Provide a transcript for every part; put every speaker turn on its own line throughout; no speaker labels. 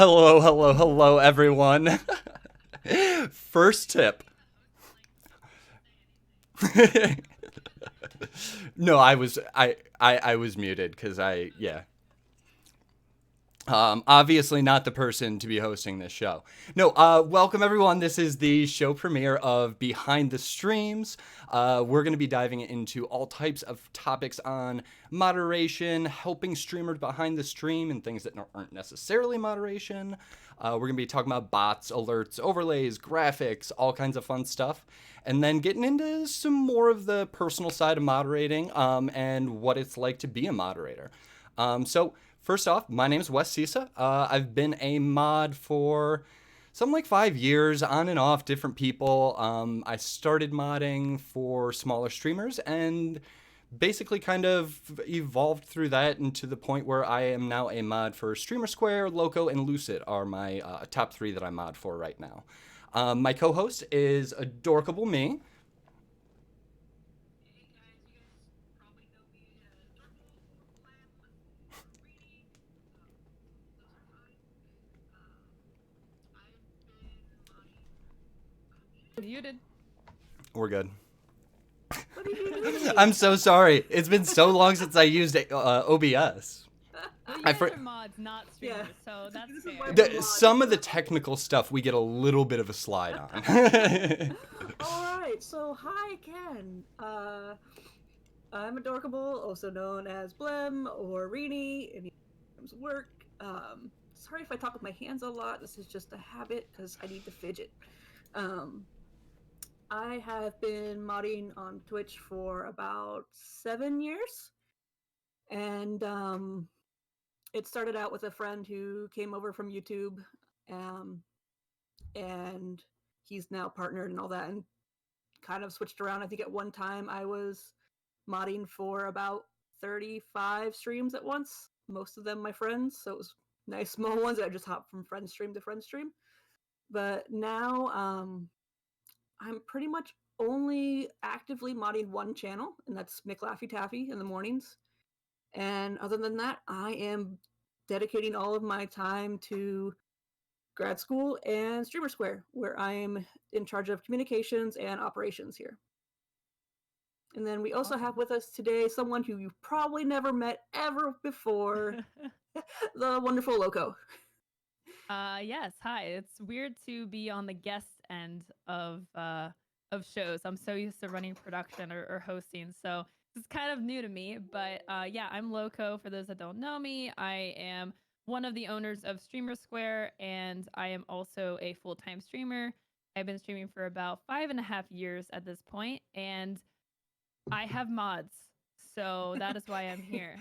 Hello, everyone. First tip. No, I was muted because yeah. Obviously not the person to be hosting this show. No, welcome everyone. This is the show premiere of Behind the Streams. We're going to be diving into all types of topics on moderation, helping streamers behind the stream, and things that aren't necessarily moderation. We're going to be talking about bots, alerts, overlays, graphics, all kinds of fun stuff. And then getting into some more of the personal side of moderating and what it's like to be a moderator. So first off, my name is Wes Sisa. I've been a mod for something like 5 years, on and off, different people. I started modding for smaller streamers and basically kind of evolved through that into the point where I am now a mod for StreamerSquare, Lowco, and Lucid are my top 3 that I mod for right now. My co-host is Adorkable Me.
Muted.
We're good.
What did you do?
I'm so sorry. It's been so long since I used OBS.
Well, you
I
guys are mods, not streamers,
Yeah.
so that's
This is
fair.
why-
Some of the technical stuff we get a little bit of a slide on.
All right, so hi again. I'm Adorkable, also known as Blem or Reenie in terms of work. Sorry if I talk with my hands a lot. This is just a habit because I need to fidget. I have been modding on Twitch for about 7 years, and it started out with a friend who came over from YouTube, and he's now partnered and all that, and kind of switched around. I think at one time I was modding for about 35 streams at once, most of them my friends, so it was nice small ones that I just hopped from friend stream to friend stream. But now I'm pretty much only actively modding one channel, and that's McLaffy Taffy in the mornings. And other than that, I am dedicating all of my time to grad school and StreamerSquare, where I am in charge of communications and operations here. And then we also have with us today someone who you've probably never met ever before, the wonderful Lowco.
Yes, hi. It's weird to be on the guest end of shows. I'm so used to running production or hosting, so this is kind of new to me. But yeah, I'm Lowco. For those that don't know me, I am one of the owners of StreamerSquare, and I am also a full-time streamer. I've been streaming for about 5.5 years at this point, and I have mods, so that is why I'm here.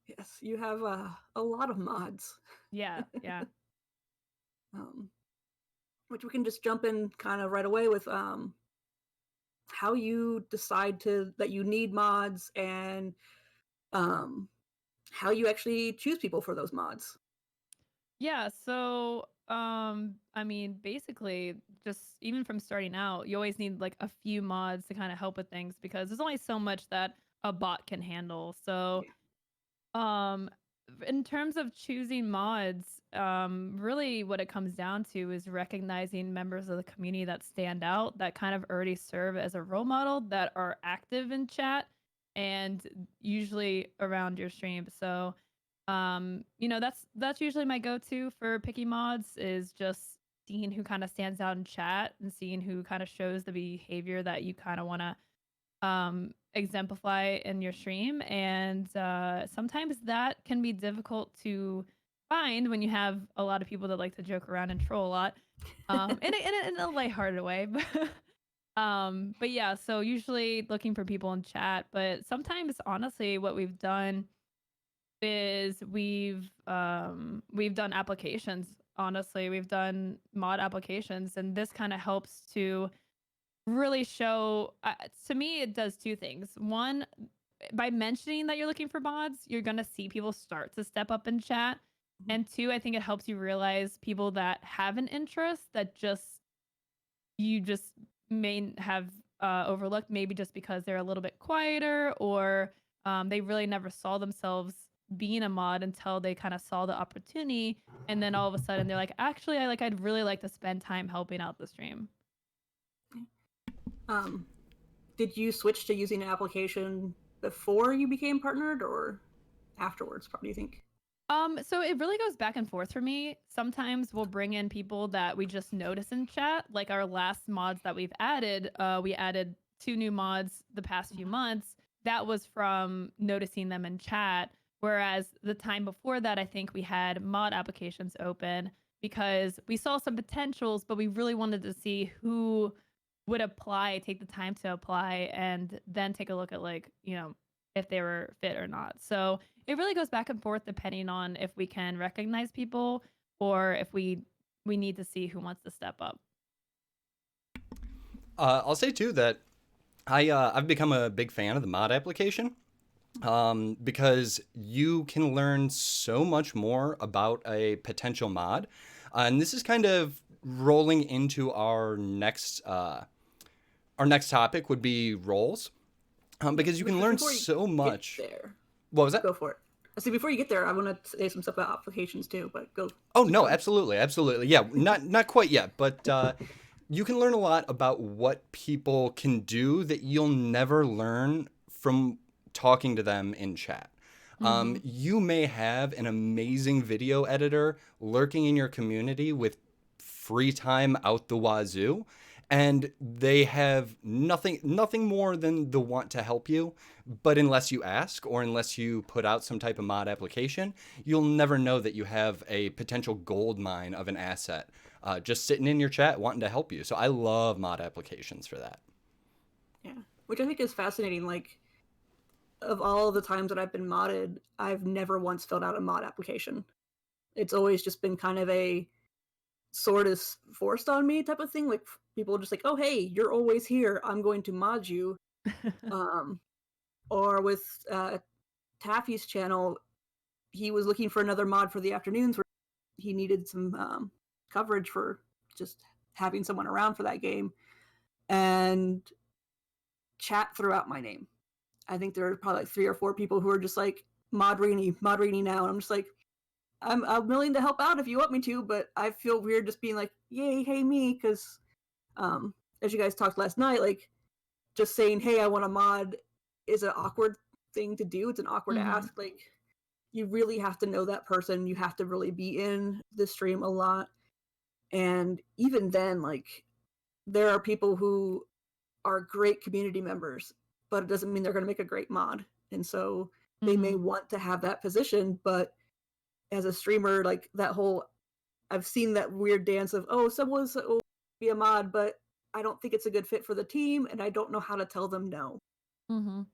Yes, you have a lot of mods.
Yeah.
Which we can just jump in kind of right away with how you decide that you need mods and how you actually choose people for those mods.
Yeah, so I mean, basically just even from starting out, you always need like a few mods to kind of help with things because there's only so much that a bot can handle. So um in terms of choosing mods, really what it comes down to is recognizing members of the community that stand out, that kind of already serve as a role model, that are active in chat and usually around your stream. So that's usually my go-to for picking mods, is just seeing who kind of stands out in chat and seeing who kind of shows the behavior that you kind of want to exemplify in your stream. And sometimes that can be difficult to find when you have a lot of people that like to joke around and troll a lot, in a lighthearted way. But yeah, so usually looking for people in chat, but sometimes honestly what we've done is we've done applications. Honestly, we've done mod applications, and this kind of helps to really show, to me it does two things. One, by mentioning that you're looking for mods, you're going to see people start to step up in chat. And two, I think it helps you realize people that have an interest that you just may have overlooked, maybe just because they're a little bit quieter, or they really never saw themselves being a mod until they kind of saw the opportunity, and then all of a sudden they're like, actually, I'd really like to spend time helping out the stream.
Did you switch to using an application before you became partnered or afterwards? Probably, you think?
So it really goes back and forth for me. Sometimes we'll bring in people that we just notice in chat. Like our last mods that we've added, we added 2 new mods the past few months. That was from noticing them in chat. Whereas the time before that, I think we had mod applications open because we saw some potentials, but we really wanted to see who would apply, take the time to apply, and then take a look at, like, if they were fit or not. So it really goes back and forth depending on if we can recognize people or if we need to see who wants to step up.
I'll say too that I've become a big fan of the mod application because you can learn so much more about a potential mod, and this is kind of rolling into our next topic would be roles, because you can learn so much.
There.
What was that?
Go for it. See, before you get there, I want to say some stuff about applications too, but go.
Oh no, absolutely. Yeah, not quite yet, but you can learn a lot about what people can do that you'll never learn from talking to them in chat. You may have an amazing video editor lurking in your community with free time out the wazoo, and they have nothing more than the want to help you. But unless you ask or unless you put out some type of mod application, you'll never know that you have a potential gold mine of an asset just sitting in your chat wanting to help you. So I love mod applications for that.
Yeah, which I think is fascinating. Like, of all the times that I've been modded, I've never once filled out a mod application. It's always just been kind of a sword is forced on me type of thing. Like, people are just like, oh, hey, you're always here, I'm going to mod you. Or with Taffy's channel, he was looking for another mod for the afternoons where he needed some coverage for just having someone around for that game, and chat threw out my name. I think there are probably like 3 or 4 people who are just like, mod Rini now, and I'm just like, I'm willing to help out if you want me to, but I feel weird just being like, yay, hey me, because as you guys talked last night, like, just saying, hey, I want a mod is an awkward thing to do. It's an awkward ask. Like, you really have to know that person. You have to really be in the stream a lot. And even then, like, there are people who are great community members, but it doesn't mean they're going to make a great mod. And so they may want to have that position, but as a streamer, like, that whole, I've seen that weird dance of, oh, someone's will be a mod, but I don't think it's a good fit for the team, and I don't know how to tell them no.
And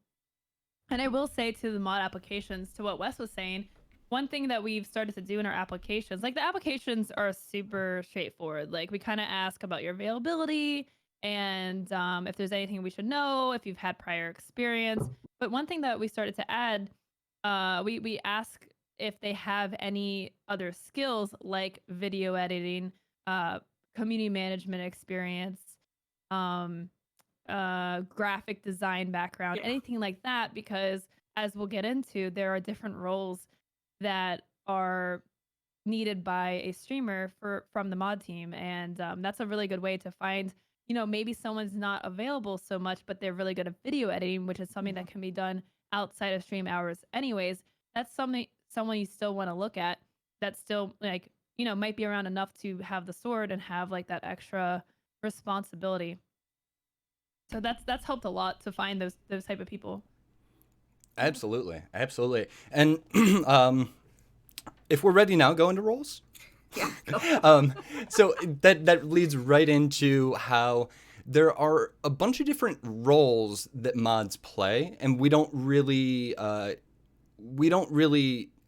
I will say to the mod applications, to what Wes was saying, one thing that we've started to do in our applications, like, the applications are super straightforward. Like, we kind of ask about your availability and if there's anything we should know, if you've had prior experience. But one thing that we started to add, we ask if they have any other skills like video editing, community management experience, graphic design background, anything like that, because as we'll get into, there are different roles that are needed by a streamer from the mod team, and that's a really good way to find, maybe someone's not available so much, but they're really good at video editing, which is something that can be done outside of stream hours anyways. That's someone you still want to look at, that still, like, might be around enough to have the sword and have, like, that extra responsibility. So that's helped a lot to find those type of people.
Absolutely. And if we're ready now, go into roles.
Yeah.
So that leads right into how there are a bunch of different roles that mods play, and we don't really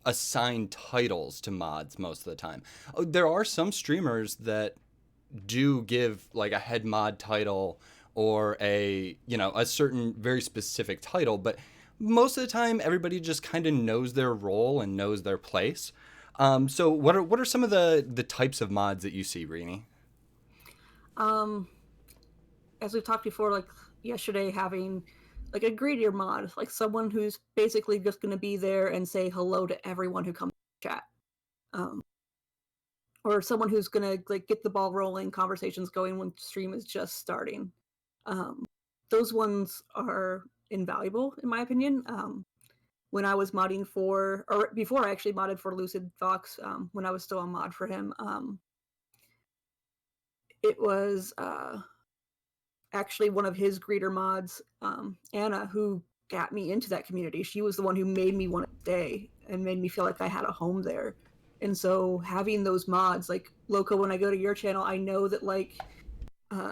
assign titles to mods most of the time. There are some streamers that do give, like, a head mod title or a certain very specific title, but most of the time everybody just kind of knows their role and knows their place. So what are some of the types of mods that you see, Rini?
As we've talked before, like yesterday, having like a greeter mod, like someone who's basically just going to be there and say hello to everyone who comes to chat. Or someone who's going to like get the ball rolling, conversations going when stream is just starting. Those ones are invaluable in my opinion. When I was modding for, or before I actually modded for Lucid Fox, when I was still a mod for him, it was actually one of his greeter mods, Anna, who got me into that community. She was the one who made me want to stay and made me feel like I had a home there. And so having those mods, like Lowco, when I go to your channel, I know that like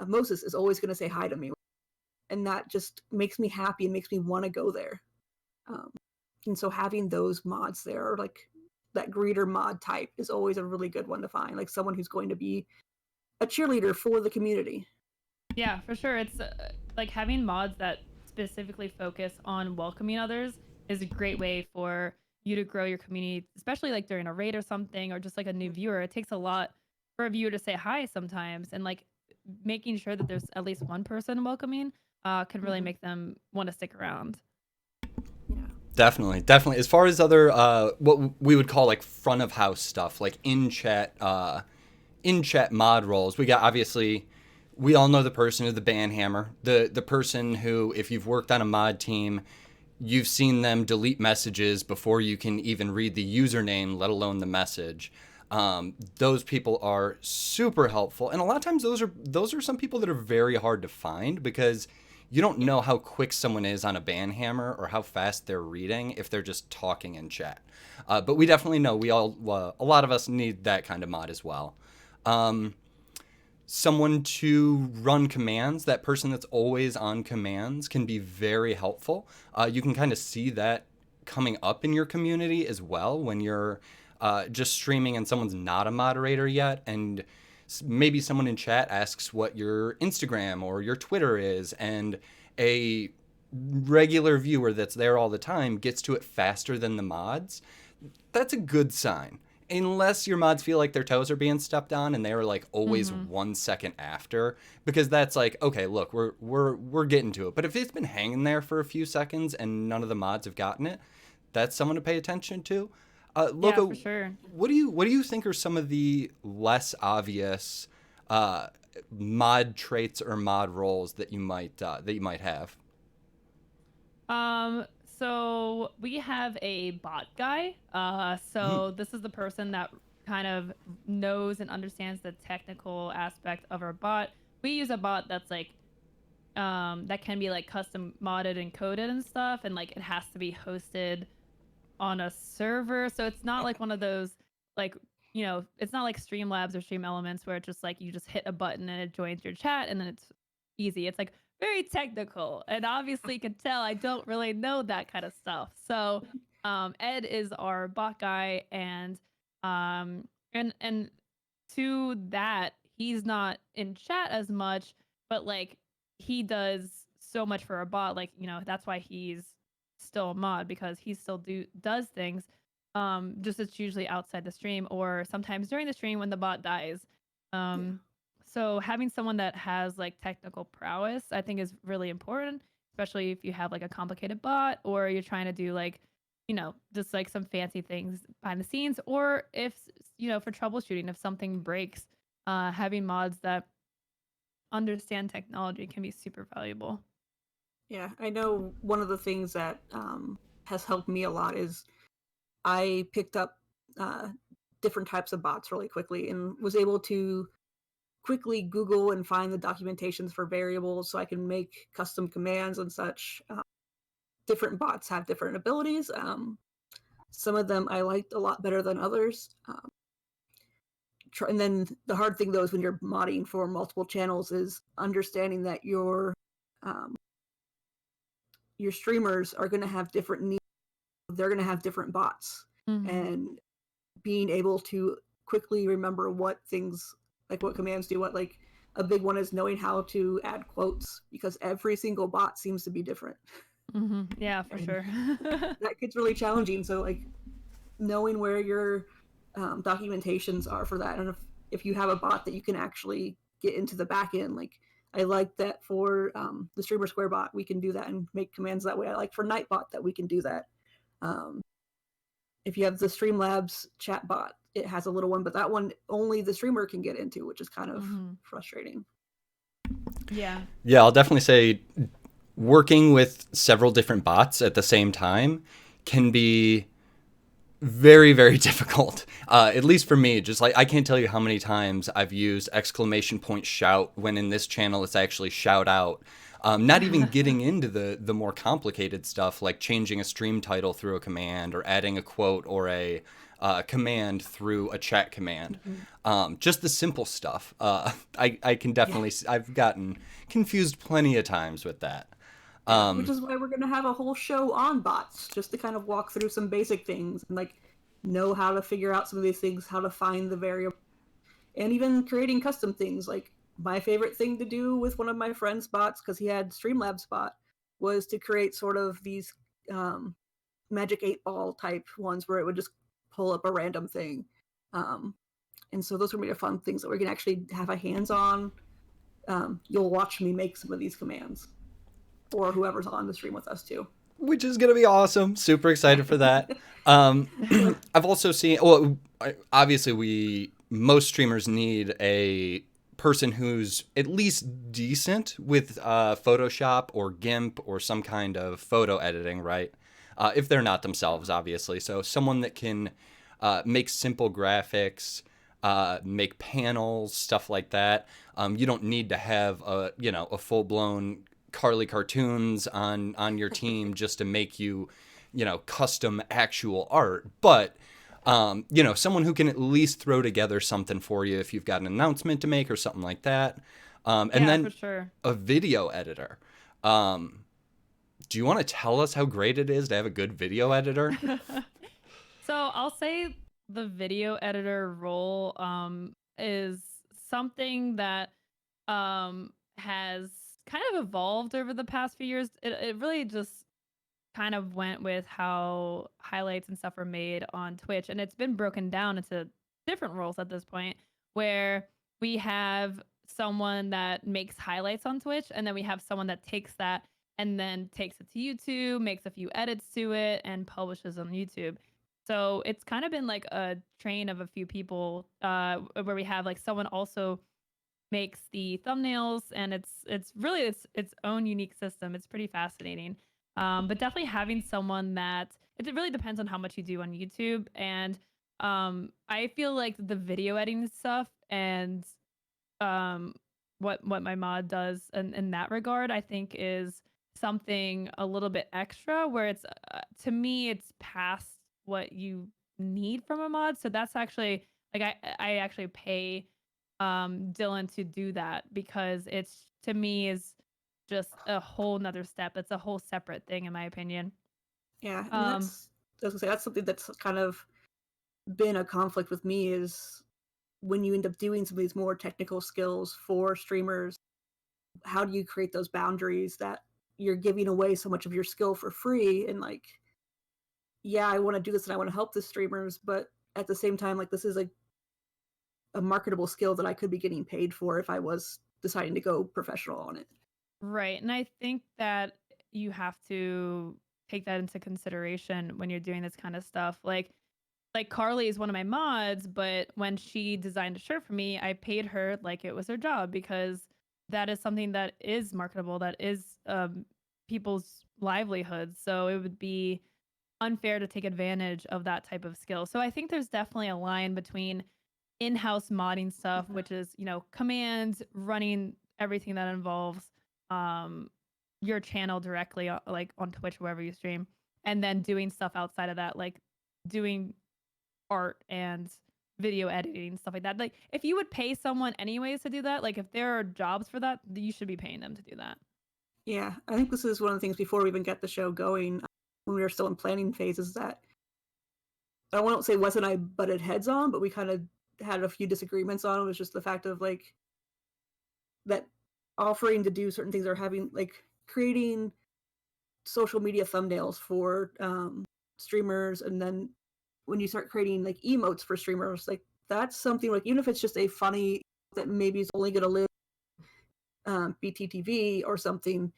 Moses is always going to say hi to me. And that just makes me happy and makes me want to go there. And so having those mods there, or like that greeter mod type, is always a really good one to find. Like someone who's going to be a cheerleader for the community.
Yeah, for sure. It's like having mods that specifically focus on welcoming others is a great way for you to grow your community, especially like during a raid or something, or just like a new viewer. It takes a lot for a viewer to say hi sometimes, and like making sure that there's at least one person welcoming can really make them want to stick around.
Yeah.
Definitely. As far as other what we would call like front of house stuff, like in chat mod roles, we got, obviously we all know the person who's the banhammer, the person who, if you've worked on a mod team, you've seen them delete messages before you can even read the username, let alone the message. Those people are super helpful, and a lot of times those are some people that are very hard to find, because you don't know how quick someone is on a banhammer or how fast they're reading if they're just talking in chat. But we definitely know a lot of us need that kind of mod as well. Someone to run commands, that person that's always on commands, can be very helpful. You can kind of see that coming up in your community as well when you're just streaming and someone's not a moderator yet, and maybe someone in chat asks what your Instagram or your Twitter is, and a regular viewer that's there all the time gets to it faster than the mods. That's a good sign. Unless your mods feel like their toes are being stepped on and they're like always 1 second after, because that's like, okay, look, we're getting to it. But if it's been hanging there for a few seconds and none of the mods have gotten it, that's someone to pay attention to. Loco,
Yeah, for sure.
What do you think are some of the less obvious mod traits or mod roles that you might have?
So we have a bot guy. So this is the person that kind of knows and understands the technical aspect of our bot. We use a bot that's like that can be like custom modded and coded and stuff, and like it has to be hosted on a server. So it's not like one of those like, you know, it's not like Streamlabs or Stream Elements where it's just like you just hit a button and it joins your chat and then it's easy. It's like very technical, and obviously you can tell I don't really know that kind of stuff. So Ed is our bot guy, and and to that, he's not in chat as much, but like he does so much for our bot. Like, you know, that's why he's still a mod, because he still does things. Just it's usually outside the stream or sometimes during the stream when the bot dies. So having someone that has like technical prowess, I think, is really important, especially if you have like a complicated bot or you're trying to do like, you know, just like some fancy things behind the scenes, or if, you know, for troubleshooting, if something breaks, having mods that understand technology can be super valuable.
Yeah, I know one of the things that has helped me a lot is I picked up different types of bots really quickly and was able to quickly Google and find the documentations for variables so I can make custom commands and such. Different bots have different abilities. Some of them I liked a lot better than others. And then the hard thing, though, is when you're modding for multiple channels is understanding that your streamers are going to have different needs. They're going to have different bots, and being able to quickly remember what things, like what commands do what. Like a big one is knowing how to add quotes, because every single bot seems to be different.
Yeah, for sure.
That gets really challenging. So like knowing where your documentations are for that, and if you have a bot that you can actually get into the back end, like I like that for the StreamerSquare bot, we can do that and make commands that way. I like for Nightbot that we can do that. If you have the Streamlabs chat bot, it has a little one, but that one only the streamer can get into, which is kind of frustrating.
Yeah.
Yeah, I'll definitely say working with several different bots at the same time can be very, very difficult. At least for me, just like I can't tell you how many times I've used exclamation point shout when in this channel it's actually shout out. Not even getting into the more complicated stuff like changing a stream title through a command or adding a quote or a command through a chat command. Just the simple stuff. I can definitely, I've gotten confused plenty of times with that.
Which is why we're going to have a whole show on bots, just to kind of walk through some basic things and like know how to figure out some of these things, how to find the variable, and even creating custom things. Like my favorite thing to do with one of my friend's bots, because he had Streamlabs bot, was to create sort of these Magic 8 Ball type ones where it would just pull up a random thing. And so those are really fun things that we can actually have a hands-on. You'll watch me make some of these commands, or whoever's on the stream with us too.
Which is going to be awesome. Super excited for that. I've also seen, well, obviously most streamers need a person who's at least decent with Photoshop or GIMP or some kind of photo editing, right? If they're not themselves, obviously. So someone that can make simple graphics, make panels, stuff like that. You don't need to have a full-blown Carly cartoons on your team just to make you custom actual art, but someone who can at least throw together something for you if you've got an announcement to make or something like that. And then
for sure.
a video editor. Do you want to tell us how great it is to have a good video editor?
So I'll say the video editor role is something that has kind of evolved over the past few years. It really just kind of went with how highlights and stuff are made on Twitch, and it's been broken down into different roles at this point, where we have someone that makes highlights on Twitch, and then we have someone that takes that and then takes it to YouTube, makes a few edits to it, and publishes on YouTube. So it's kind of been like a train of a few people, where we have like someone also makes the thumbnails, and it's really its own unique system. It's pretty fascinating. But definitely having someone that it really depends on how much you do on YouTube, and I feel like the video editing stuff and what my mod does in that regard, I think is something a little bit extra, where it's to me it's past what you need from a mod. So that's actually like I actually pay Dylan to do that, because it's to me is just a whole nother step. It's a whole separate thing in my opinion.
Yeah, and that's I was gonna say that's something that's kind of been a conflict with me, is when you end up doing some of these more technical skills for streamers, how do you create those boundaries that you're giving away so much of your skill for free? And like, yeah, I want to do this and I want to help the streamers, but at the same time, like this is a marketable skill that I could be getting paid for if I was deciding to go professional on it.
Right. And I think that you have to take that into consideration when you're doing this kind of stuff. Like Carly is one of my mods, but when she designed a shirt for me, I paid her like it was her job, because that is something that is marketable, that is people's livelihoods. So it would be unfair to take advantage of that type of skill. So I think there's definitely a line between in-house modding stuff, which is, commands, running everything that involves your channel directly, like on Twitch, wherever you stream, and then doing stuff outside of that, like doing art and video editing, stuff like that. Like if you would pay someone anyways to do that, like if there are jobs for that, you should be paying them to do that.
Yeah, I think this is one of the things before we even get the show going, when we were still in planning phases, that I won't say Wes and I butted heads on, but we kind of had a few disagreements on. It was just the fact of like that offering to do certain things, or having like creating social media thumbnails for streamers, and then when you start creating like emotes for streamers, like that's something like, even if it's just a funny that maybe is only going to live BTTV or something,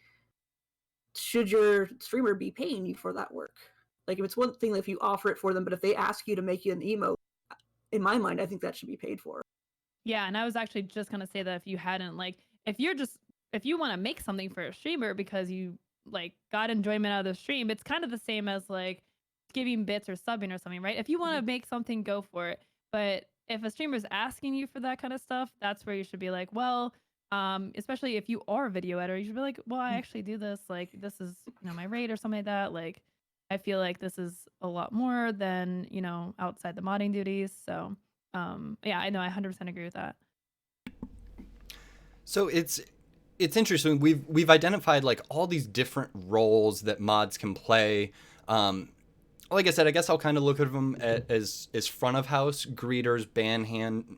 should your streamer be paying you for that work? Like, if it's one thing if you offer it for them, but if they ask you to make you an emote, in my mind, I think that should be paid for.
Yeah, and I was actually just gonna say that if you hadn't like, if you want to make something for a streamer because you like got enjoyment out of the stream, it's kind of the same as like giving bits or subbing or something, right? If you want to make something, go for it. But if a streamer's asking you for that kind of stuff, that's where you should be like, well, especially if you are a video editor, you should be like, well, I actually do this. Like, this is my rate or something like that. Like, I feel like this is a lot more than outside the modding duties. So yeah, I know, I 100% agree with that.
So it's interesting. We've identified like all these different roles that mods can play. Like I said, I guess I'll kind of look at them as front of house greeters,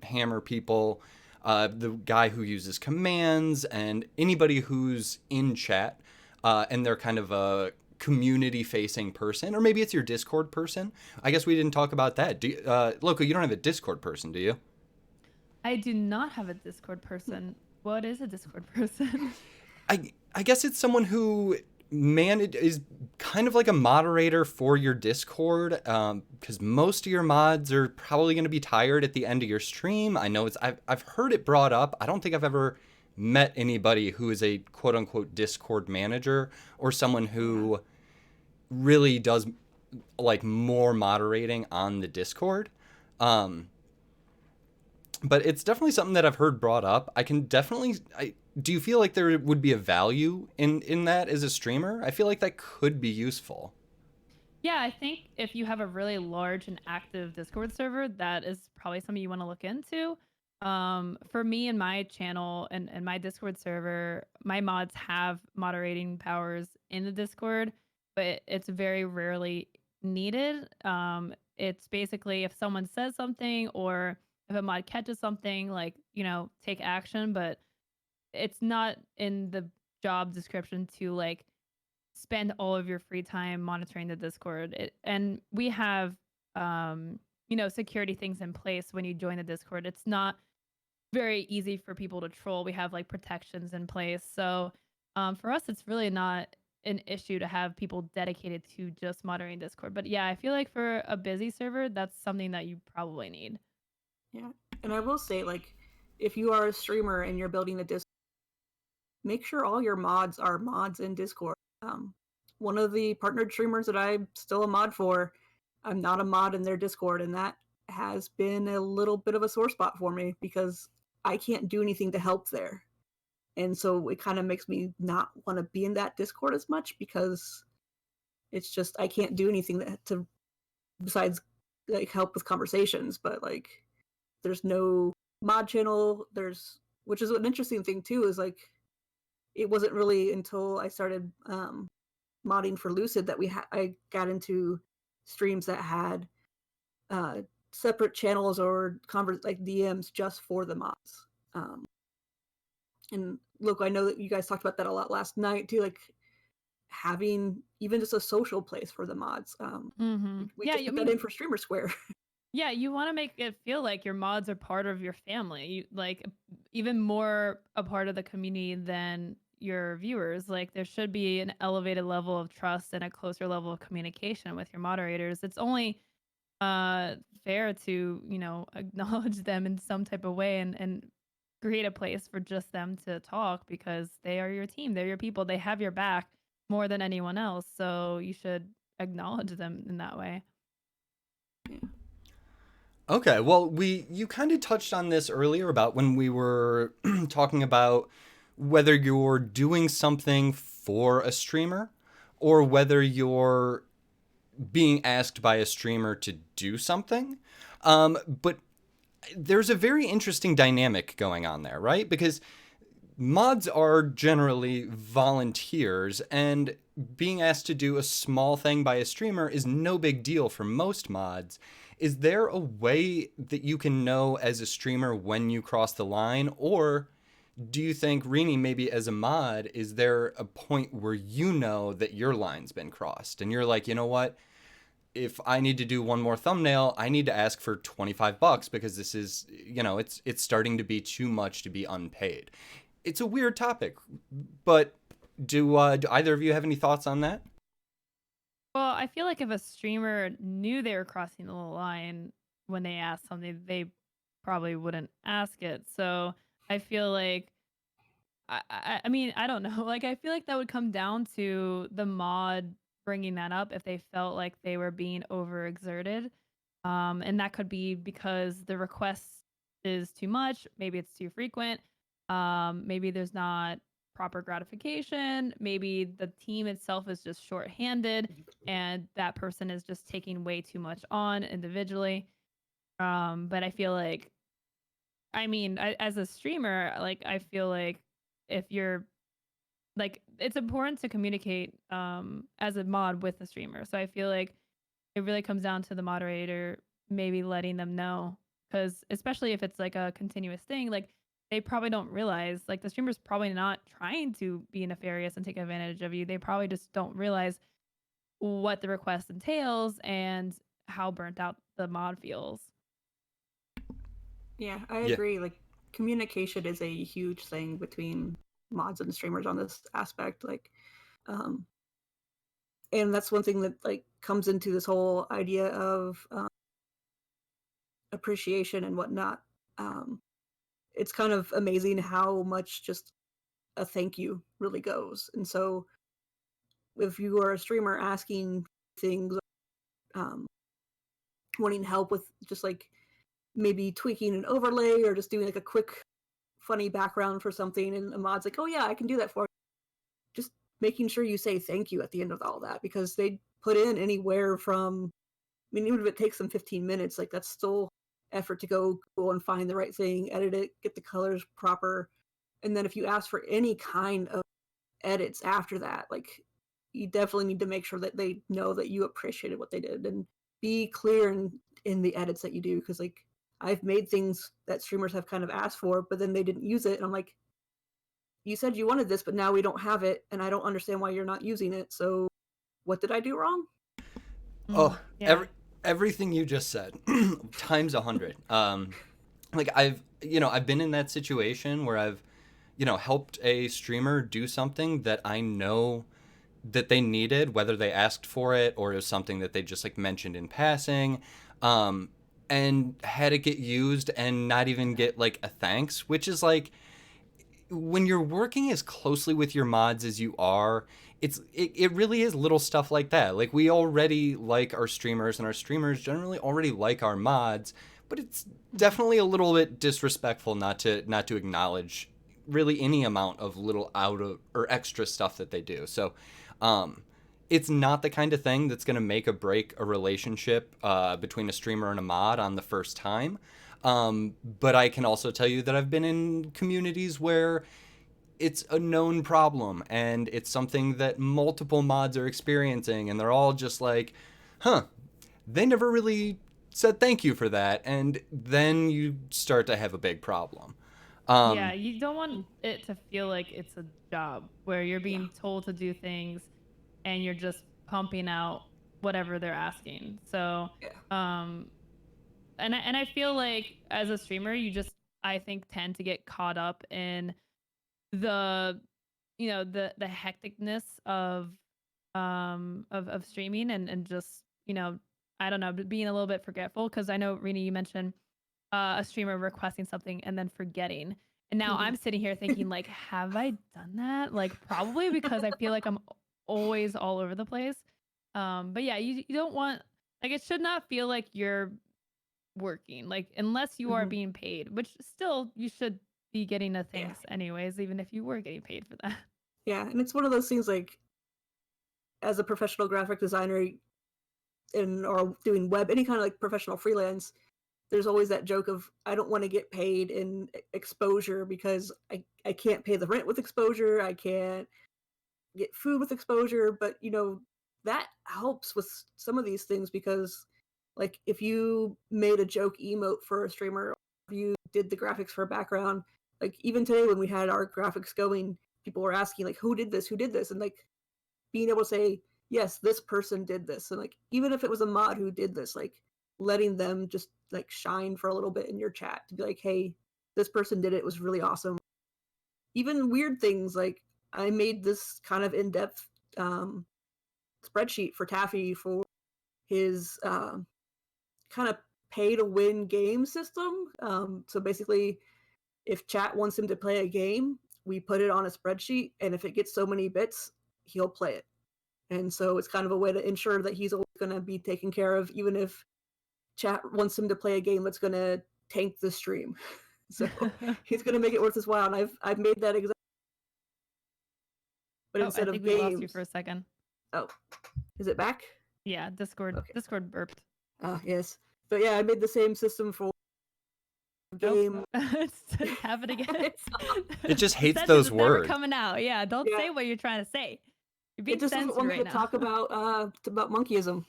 hammer people, the guy who uses commands, and anybody who's in chat, and they're kind of a community-facing person, or maybe it's your Discord person. I guess we didn't talk about that. Lowco, you don't have a Discord person, do you?
I do not have a Discord person. What is a Discord person?
I guess it's someone who is kind of like a moderator for your Discord, because most of your mods are probably going to be tired at the end of your stream. I know I've heard it brought up. I don't think I've ever met anybody who is a quote unquote Discord manager or someone who really does like more moderating on the Discord. But it's definitely something that I've heard brought up. Do you feel like there would be a value in that as a streamer? I feel like that could be useful.
Yeah, I think if you have a really large and active Discord server, that is probably something you want to look into. For me and my channel and my Discord server, my mods have moderating powers in the Discord, but it's very rarely needed. It's basically if someone says something or if a mod catches something, like, take action, but it's not in the job description to like spend all of your free time monitoring the Discord. And we have security things in place when you join the Discord. It's not very easy for people to troll. We have like protections in place. So for us, it's really not an issue to have people dedicated to just monitoring Discord. But yeah, I feel like for a busy server, that's something that you probably need.
Yeah. And I will say, like, if you are a streamer and you're building a Discord, make sure all your mods are mods in Discord. One of the partnered streamers that I'm still a mod for, I'm not a mod in their Discord, and that has been a little bit of a sore spot for me because I can't do anything to help there. And so it kind of makes me not want to be in that Discord as much because it's just I can't do anything to besides like help with conversations, but like there's no mod channel, which is an interesting thing too, is like it wasn't really until I started modding for Lucid that I got into streams that had separate channels or like DMs just for the mods. And look, I know that you guys talked about that a lot last night too, like having even just a social place for the mods. We just put that in for StreamerSquare.
Yeah, you want to make it feel like your mods are part of your family. You like even more a part of the community than your viewers. Like there should be an elevated level of trust and a closer level of communication with your moderators. It's only fair to, acknowledge them in some type of way and create a place for just them to talk because they are your team. They're your people. They have your back more than anyone else. So you should acknowledge them in that way.
Yeah.
Okay, well, you kind of touched on this earlier about when we were talking about whether you're doing something for a streamer or whether you're being asked by a streamer to do something. But there's a very interesting dynamic going on there, right? Because mods are generally volunteers, and being asked to do a small thing by a streamer is no big deal for most mods. Is there a way that you can know as a streamer when you cross the line? Or do you think, Rini, maybe as a mod, is there a point where you know that your line's been crossed and you're like, you know what? If I need to do one more thumbnail, I need to ask for $25 because this is, it's starting to be too much to be unpaid. it's a weird topic, but do either of you have any thoughts on that?
Well, I feel like if a streamer knew they were crossing the line when they asked something, they probably wouldn't ask it. So I feel like I mean, I don't know. Like, I feel like that would come down to the mod bringing that up if they felt like they were being overexerted. And that could be because the request is too much. Maybe it's too frequent. Maybe there's not proper gratification. Maybe the team itself is just shorthanded and that person is just taking way too much on individually. But I feel like I mean, as a streamer, like I feel like if you're like it's important to communicate as a mod with the streamer. So I feel like it really comes down to the moderator maybe letting them know cuz especially if it's like a continuous thing, like they probably don't realize like the streamer's probably not trying to be nefarious and take advantage of you. They probably just don't realize what the request entails and how burnt out the mod feels.
Yeah, I
Yeah.
agree. Like communication is a huge thing between mods and streamers on this aspect. Like, um, and that's one thing that like comes into this whole idea of appreciation and whatnot. Um, it's kind of amazing how much just a thank you really goes. And so, if you are a streamer asking things, um, wanting help with just like maybe tweaking an overlay or just doing like a quick funny background for something, and a mod's like, "Oh yeah, I can do that for you." Just making sure you say thank you at the end of all that because they put in anywhere from, I mean, even if it takes them 15 minutes, like that's still effort to go and find the right thing, edit it, get the colors proper, and then if you ask for any kind of edits after that, like you definitely need to make sure that they know that you appreciated what they did and be clear in the edits that you do because like I've made things that streamers have kind of asked for, but then they didn't use it, and I'm like, you said you wanted this, but now we don't have it, and I don't understand why you're not using it. So, what did I do wrong?
Oh,
Yeah.
everything you just said times 100. Like I've been in that situation where I've helped a streamer do something that I know that they needed, whether they asked for it or it was something that they just like mentioned in passing, um, and had it get used and not even get like a thanks, which is like when you're working as closely with your mods as you are, it really is little stuff like that. Like we already like our streamers and our streamers generally already like our mods, but it's definitely a little bit disrespectful not to acknowledge really any amount of little out of or extra stuff that they do. So it's not the kind of thing that's going to make or break a relationship between a streamer and a mod on the first time. But I can also tell you that I've been in communities where it's a known problem and it's something that multiple mods are experiencing, and they're all just like, huh, they never really said thank you for that. And then you start to have a big problem.
Yeah,
Um,
you don't want it to feel like it's a job where you're
Yeah.
being told to do things and you're just pumping out whatever they're asking. So,
Yeah.
um and I feel like as a streamer, you just I think tend to get caught up in the the hecticness of streaming and just, I don't know, being a little bit forgetful because I know Rena, you mentioned a streamer requesting something and then forgetting. And now
Mhm.
I'm sitting here thinking, like, have I done that? Like, probably because I feel like I'm always all over the place. But yeah, you don't want like it should not feel like you're working, like unless you are
Mhm.
being paid, which still you should be getting a
Yeah.
thanks anyways, even if you were getting paid for that.
Yeah, and it's one of those things like as a professional graphic designer in or doing web, any kind of like professional freelance, there's always that joke of I don't want to get paid in exposure because I can't pay the rent with exposure, I can't get food with exposure, but that helps with some of these things because like if you made a joke emote for a streamer, if you did the graphics for a background, like even today when we had our graphics going, people were asking like who did this, and like being able to say yes, this person did this, and like even if it was a mod who did this, like letting them just like shine for a little bit in your chat to be like, hey, this person did it, it was really awesome. even weird things like I made this kind of in-depth spreadsheet for Taffy for his kind of pay-to-win game system. So basically, if chat wants him to play a game, we put it on a spreadsheet, and if it gets so many bits, he'll play it. And so it's kind of a way to ensure that he's always going to be taken care of, even if chat wants him to play a game that's going to tank the stream. So he's going to make it worth his while. And I've made that exact. But
Oh,
instead
I think
of
we
games,
lost you for a second.
oh, is it back?
Yeah, Discord.
Okay.
Discord burped.
Yes. But yeah, I made the same system for game.
It's happened again.
It just hates
Sentence
those
is never
words.
coming out. Yeah, don't
Yeah.
say what you're trying to say. You're being
It just doesn't
censored
want
right
me
now.
to talk about monkeyism.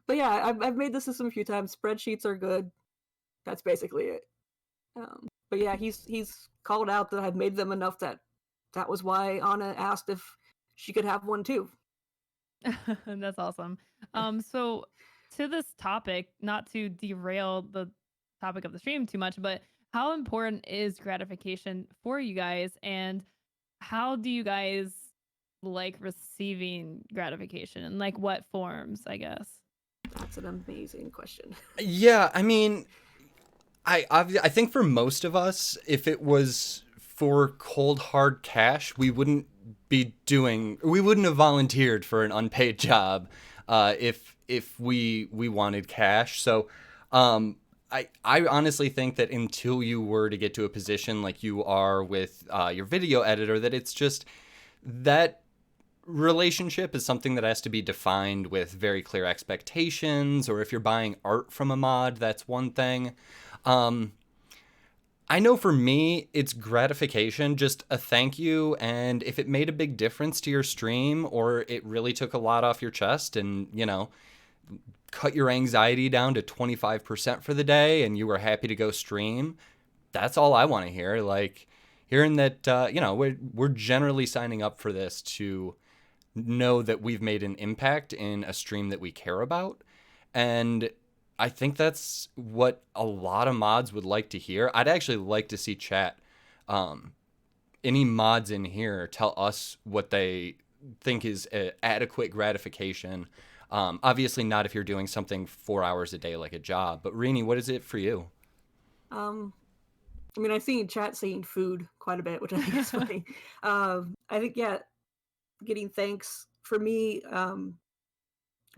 But yeah, I've made the system a few times. Spreadsheets are good. That's basically it. But yeah, he's called out that I've made them enough that was why Anna asked if she could have one too.
That's awesome. So to this topic, not to derail the topic of the stream too much, but how important is gratification for you guys, and how do you guys like receiving gratification, and like what forms, I guess?
That's an amazing question.
Yeah, I mean, I think for most of us, if it was for cold hard cash, we wouldn't have volunteered for an unpaid job if we wanted cash. So I honestly think that until you were to get to a position like you are with your video editor, that it's just that relationship is something that has to be defined with very clear expectations. Or if you're buying art from a mod, that's one thing. I know for me, it's gratification, just a thank you. And if it made a big difference to your stream, or it really took a lot off your chest and, cut your anxiety down to 25% for the day and you were happy to go stream, that's all I want to hear. Like hearing that, we're generally signing up for this to know that we've made an impact in a stream that we care about. And I think that's what a lot of mods would like to hear. I'd actually like to see chat, any mods in here, tell us what they think is adequate gratification. Obviously not if you're doing something 4 hours a day like a job. But Rini, what is it for you?
I mean, I've seen chat saying food quite a bit, which I think is funny. I think, yeah, getting thanks for me. Oh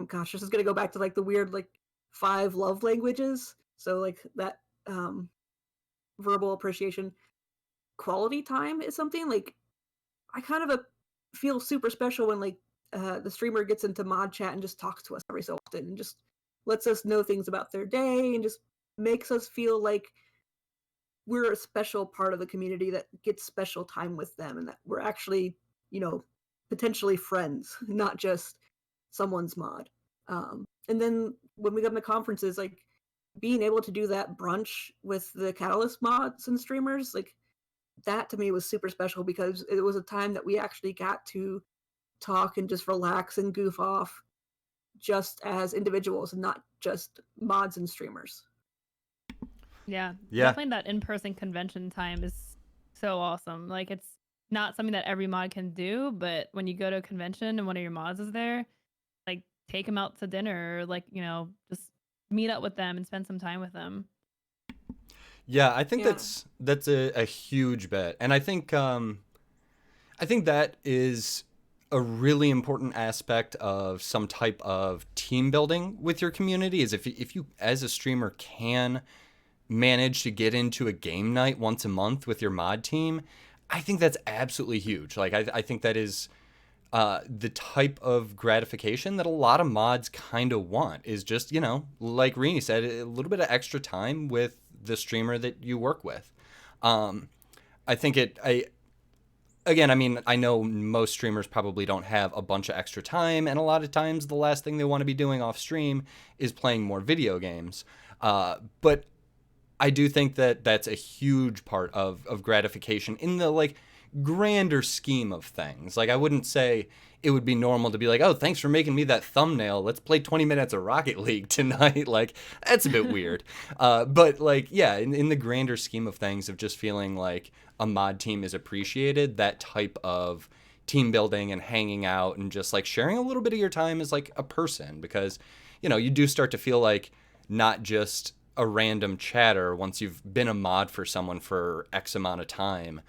gosh, this is gonna go back to like the weird like 5 love languages. So like that verbal appreciation, quality time is something like I kind of feel super special when like the streamer gets into mod chat and just talks to us every so often and just lets us know things about their day and just makes us feel like we're a special part of the community that gets special time with them and that we're actually, potentially friends, not just someone's mod. And then when we go to conferences, like being able to do that brunch with the Catalyst mods and streamers, like that to me was super special because it was a time that we actually got to talk and just relax and goof off just as individuals and not just mods and streamers.
Yeah.
Yeah.
Definitely that in-person convention time is so awesome. Like it's not something that every mod can do, but when you go to a convention and one of your mods is there, like take them out to dinner or like, just meet up with them and spend some time with them.
Yeah, I think that's a huge bet. And I think that is a really important aspect of some type of team building with your community is if you as a streamer can manage to get into a game night once a month with your mod team, I think that's absolutely huge. Like I think that is the type of gratification that a lot of mods kind of want is just, like Rini said, a little bit of extra time with the streamer that you work with. I think I know most streamers probably don't have a bunch of extra time, and a lot of times the last thing they want to be doing off stream is playing more video games. But I do think that that's a huge part of gratification in the like grander scheme of things. Like, I wouldn't say it would be normal to be like, oh, thanks for making me that thumbnail. Let's play 20 minutes of Rocket League tonight. Like, that's a bit weird. But, like, yeah, in the grander scheme of things, of just feeling like a mod team is appreciated, that type of team building and hanging out and just, like, sharing a little bit of your time as, like, a person. Because, you know, you do start to feel like not just a random chatter once you've been a mod for someone for X amount of time.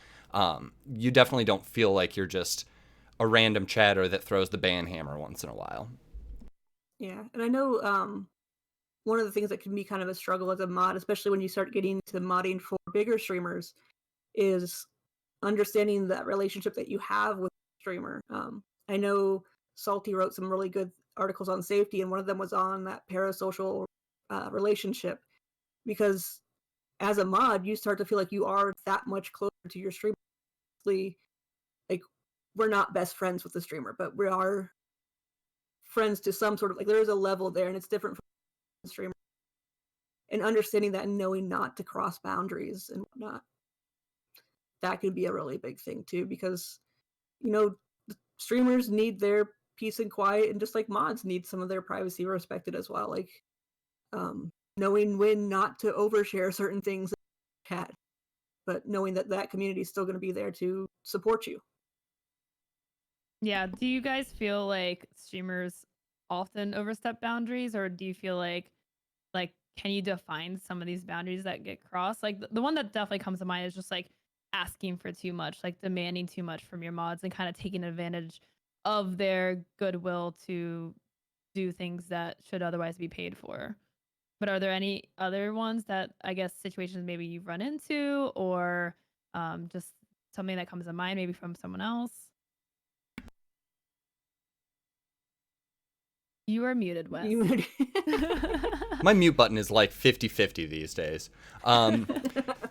You definitely don't feel like you're just a random chatter that throws the ban hammer once in a while.
Yeah, and I know one of the things that can be kind of a struggle as a mod, especially when you start getting to modding for bigger streamers, is understanding that relationship that you have with the streamer. I know Salty wrote some really good articles on safety, and one of them was on that parasocial relationship, because as a mod, you start to feel like you are that much closer to your streamer. Like, we're not best friends with the streamer, but we are friends to some sort of, like, there is a level there, and it's different from the streamer. And understanding that and knowing not to cross boundaries and whatnot, that could be a really big thing too, because, you know, streamers need their peace and quiet, and just like mods need some of their privacy respected as well. Like, knowing when not to overshare certain things in chat, but knowing that that community is still going to be there to support you.
Yeah. Do you guys feel like streamers often overstep boundaries, or do you feel like can you define some of these boundaries that get crossed? Like the one that definitely comes to mind is just like asking for too much, like demanding too much from your mods and kind of taking advantage of their goodwill to do things that should otherwise be paid for. But are there any other ones that, I guess, situations maybe you've run into, or just something that comes to mind maybe from someone else? You are muted, Wes.
My mute button is like 50-50 these days.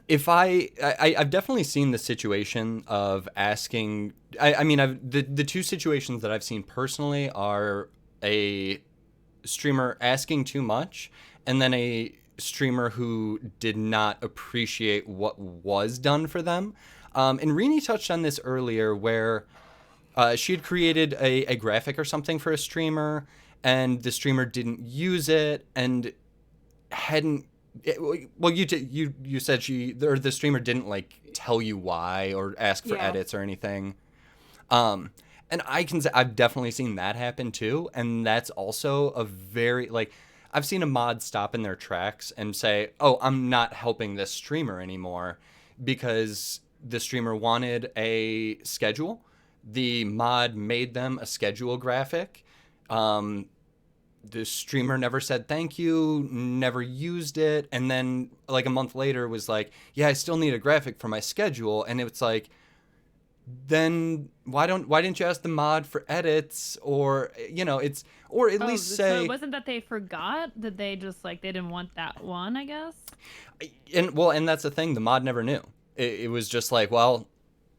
If I've definitely seen the situation of asking. I mean, the two situations that I've seen personally are a streamer asking too much, and then a streamer who did not appreciate what was done for them. And Rini touched on this earlier, where she had created a graphic or something for a streamer, and the streamer didn't use it and hadn't. Well, you said the streamer didn't like tell you why or ask for edits or anything. And I can say I've definitely seen that happen too, and that's also a very, like, I've seen a mod stop in their tracks and say, "Oh, I'm not helping this streamer anymore," because the streamer wanted a schedule. The mod made them a schedule graphic. Um, the streamer never said thank you, never used it, and then like a month later was like, "Yeah, I still need a graphic for my schedule," and it's like, then why didn't you ask the mod for edits, or it's, or at least say.
So it wasn't that they forgot, that they just like they didn't want that one, I guess.
And that's the thing, the mod never knew. It was just like, well,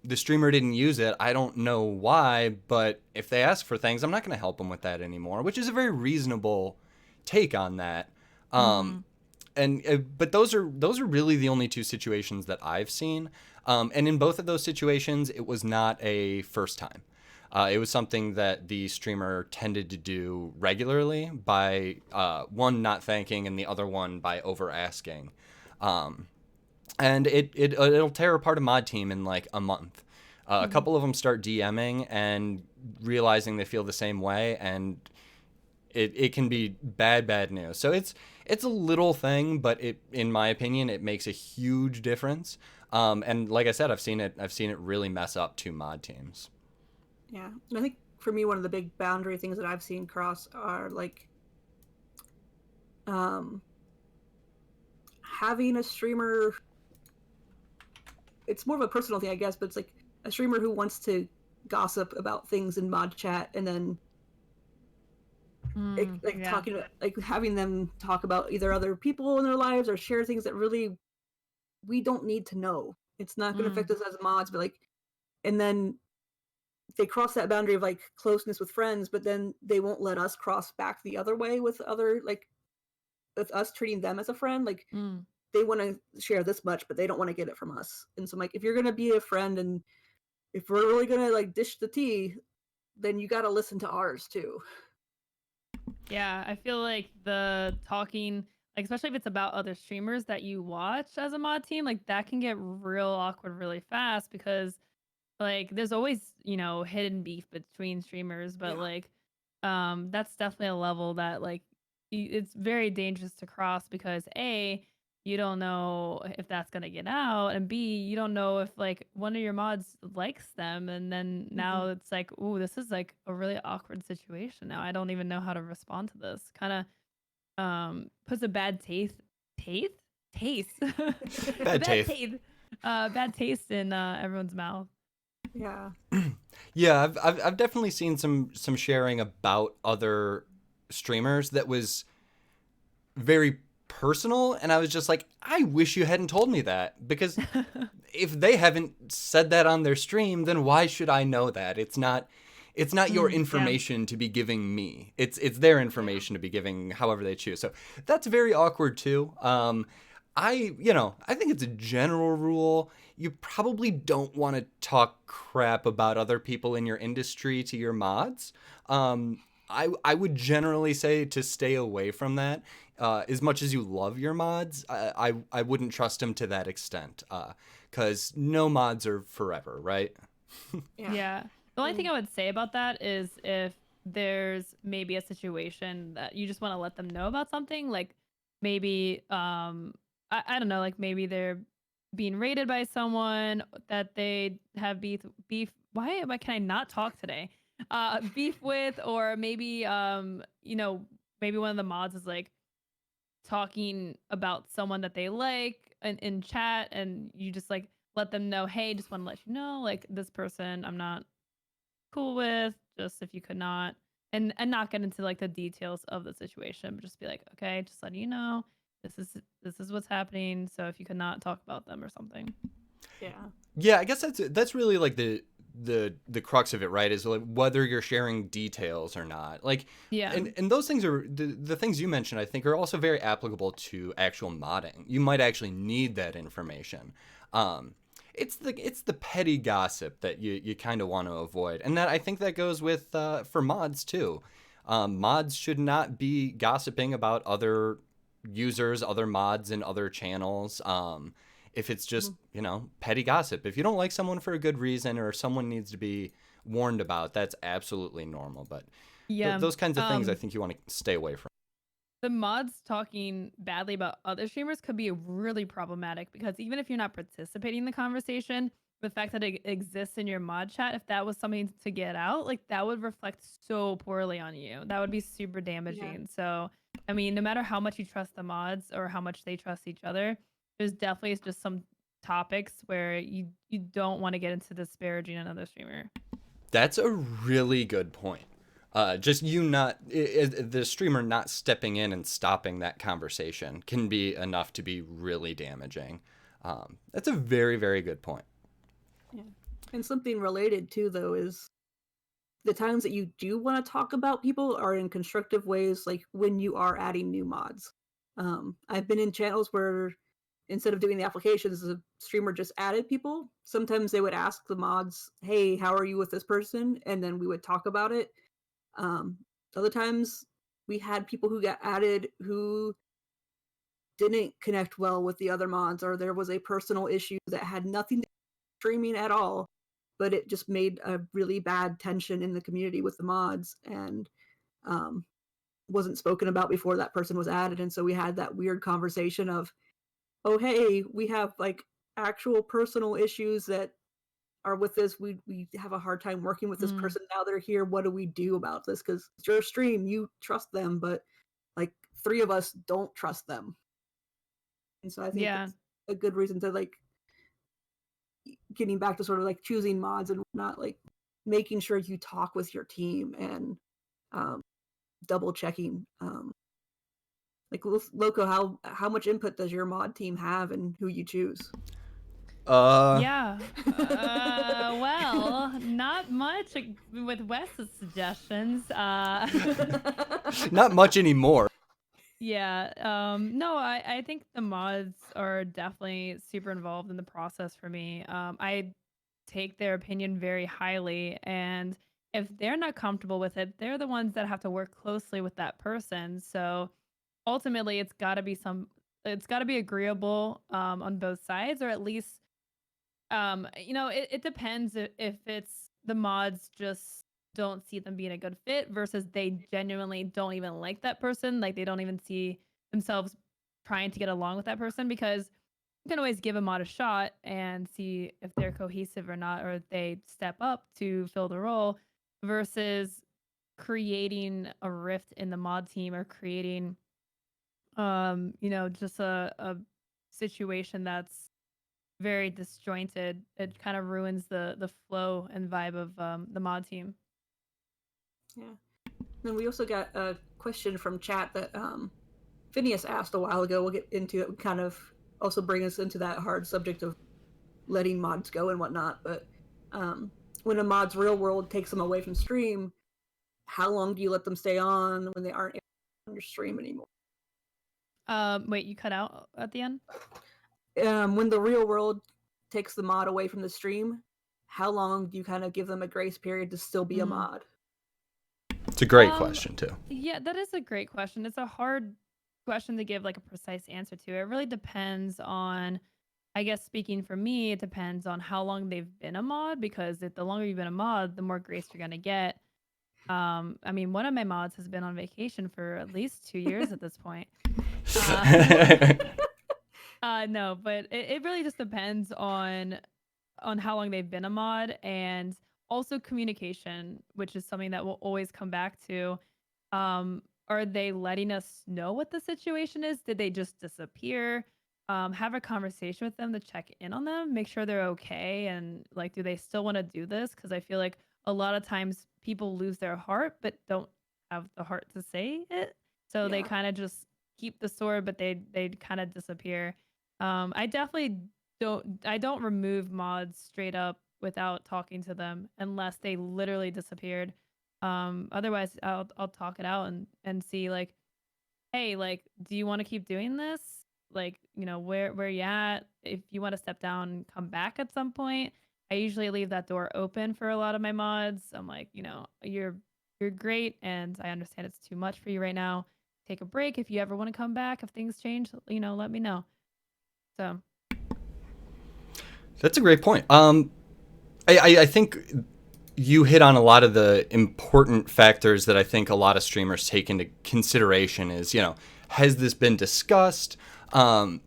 the streamer didn't use it, I don't know why, but if they ask for things, I'm not going to help them with that anymore, which is a very reasonable take on that. But those are really the only two situations that I've seen. And in both of those situations, it was not a first time. It was something that the streamer tended to do regularly by one, not thanking, and the other one by over asking. And it'll tear apart a mod team in like a month. A couple of them start DMing and realizing they feel the same way, and it can be bad news. So it's a little thing, but in my opinion, it makes a huge difference. And like I said, I've seen it really mess up two mod teams.
Yeah, and I think for me, one of the big boundary things that I've seen cross are like having a streamer. It's more of a personal thing, I guess, but it's like a streamer who wants to gossip about things in mod chat, and then talking about, like, having them talk about either other people in their lives or share things that really we don't need to know. It's not going to affect us as mods, but like, and then they cross that boundary of like closeness with friends, but then they won't let us cross back the other way with other, like, with us treating them as a friend. Like, they want to share this much, but they don't want to get it from us. And so I'm like, if you're going to be a friend and if we're really gonna like dish the tea, then you got to listen to ours too.
Yeah, I feel like the talking, like especially if it's about other streamers that you watch as a mod team, like that can get real awkward really fast because like there's always, hidden beef between streamers, but
Yeah.
like that's definitely a level that like it's very dangerous to cross because A, you don't know if that's going to get out, and B, you don't know if like one of your mods likes them, and then now it's like, ooh, this is like a really awkward situation. Now I don't even know how to respond to this. Kind of puts a bad taste
Bad
bad
taste.
bad taste in everyone's mouth.
Yeah.
Yeah, I've definitely seen some sharing about other streamers that was very personal, and I was just like, I wish you hadn't told me that, because if they haven't said that on their stream, then why should I know that? It's not your
Yeah.
information to be giving me. It's their information to be giving however they choose. So that's very awkward too. I think it's a general rule. You probably don't want to talk crap about other people in your industry to your mods. I would generally say to stay away from that. As much as you love your mods, I wouldn't trust them to that extent. Because no mods are forever, right?
Yeah. The only thing I would say about that is if there's maybe a situation that you just want to let them know about something, like maybe I don't know, like maybe they're being raided by someone that they have beef why can I not talk today? Beef with, or maybe maybe one of the mods is like talking about someone that they like in chat, and you just like let them know, hey, just want to let you know, like this person I'm not cool with, just if you could not, and not get into like the details of the situation, but just be like, okay, just letting you know this is what's happening, so if you could not talk about them or something.
Yeah, I guess that's really like the crux of it, right? Is like whether you're sharing details or not. Like,
Yeah.
and those things are the things you mentioned. I think are also very applicable to actual modding. You might actually need that information. It's the petty gossip that you kind of want to avoid, and that I think that goes with for mods too. Mods should not be gossiping about other users, other mods, and other channels. If it's just petty gossip, if you don't like someone for a good reason or someone needs to be warned about, that's absolutely normal. But
Yeah.
those kinds of things I think you want to stay away from.
The mods talking badly about other streamers could be really problematic because even if you're not participating in the conversation, the fact that it exists in your mod chat, if that was something to get out, like that would reflect so poorly on you. That would be super damaging. So, I mean, no matter how much you trust the mods or how much they trust each other, there's definitely just some topics where you don't want to get into disparaging another streamer.
That's a really good point. Just the streamer not stepping in and stopping that conversation can be enough to be really damaging. That's a very, very good point.
Yeah. And something related too, though, is the times that you do want to talk about people are in constructive ways, like when you are adding new mods. I've been in channels where instead of doing the applications, the streamer just added people. Sometimes they would ask the mods, hey, how are you with this person? And then we would talk about it. Other times we had people who got added who didn't connect well with the other mods, or there was a personal issue that had nothing to do with streaming at all, but it just made a really bad tension in the community with the mods, and wasn't spoken about before that person was added. And so we had that weird conversation of, oh, hey, we have like actual personal issues that are with this. We have a hard time working with this person. Now they're here. What do we do about this? Because it's your stream, you trust them, but like 3 of us don't trust them. And so I think it's a good reason to like getting back to sort of like choosing mods and not like making sure you talk with your team and double checking. Like Lowco, how much input does your mod team have and who you choose?
Yeah. Well, not much with Wes's suggestions.
Not much anymore.
Yeah. No, I think the mods are definitely super involved in the process for me. I take their opinion very highly, and if they're not comfortable with it, they're the ones that have to work closely with that person. So ultimately, it's got to be agreeable on both sides, or at least it depends if it's the mods just don't see them being a good fit versus they genuinely don't even like that person, like they don't even see themselves trying to get along with that person, because you can always give a mod a shot and see if they're cohesive or not, or if they step up to fill the role, versus creating a rift in the mod team, or creating just a situation that's very disjointed. It kind of ruins the flow and vibe of the mod team.
Yeah. Then we also got a question from chat that Phineas asked a while ago. We'll get into it. Kind of also bring us into that hard subject of letting mods go and whatnot. But when a mod's real world takes them away from stream, how long do you let them stay on when they aren't on your stream anymore?
Wait, you cut out at the end?
When the real world takes the mod away from the stream, how long do you kind of give them a grace period to still be a mod?
It's a great question too.
Yeah, that is a great question. It's a hard question to give like a precise answer to. It really depends on, I guess speaking for me, it depends on how long they've been a mod, because if the longer you've been a mod, the more grace you're gonna get. I mean, one of my mods has been on vacation for at least 2 years at this point. No, but it really just depends on how long they've been a mod, and also communication, which is something that we'll always come back to. Are they letting us know what the situation is? Did they just disappear? Have a conversation with them to check in on them, make sure they're okay, and like, do they still want to do this? Because I feel like a lot of times people lose their heart but don't have the heart to say it, so they kind of just keep the sword, but they kind of disappear. I definitely don't remove mods straight up without talking to them unless they literally disappeared. Otherwise I'll talk it out and see, like, hey, like, do you want to keep doing this? Like, where you at? If you want to step down and come back at some point, I usually leave that door open for a lot of my mods. I'm like, you're great, and I understand it's too much for you right now. Take a break. If you ever want to come back, if things change, let me know. So
that's a great point. I think you hit on a lot of the important factors that I think a lot of streamers take into consideration. Is, has this been discussed? For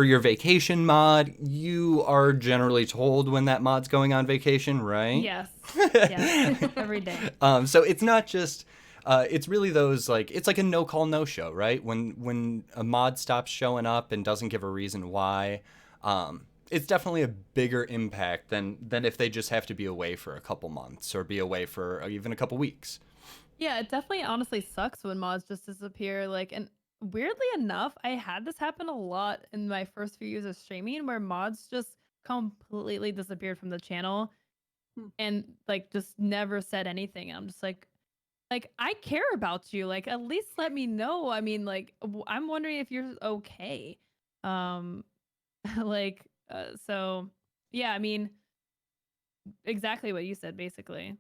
your vacation mod, you are generally told when that mod's going on vacation, right?
yes, yes, every day.
So it's not just. It's really those, like, it's like a no call no show, right? When a mod stops showing up and doesn't give a reason why, it's definitely a bigger impact than if they just have to be away for a couple months or be away for even a couple weeks.
Yeah, it definitely honestly sucks when mods just disappear. Like, and weirdly enough, I had this happen a lot in my first few years of streaming, where mods just completely disappeared from the channel and like just never said anything. And I'm just like, I care about you. Like, at least let me know. I mean, like, I'm wondering if you're okay. Um, like, so yeah, I mean, exactly what you said, basically.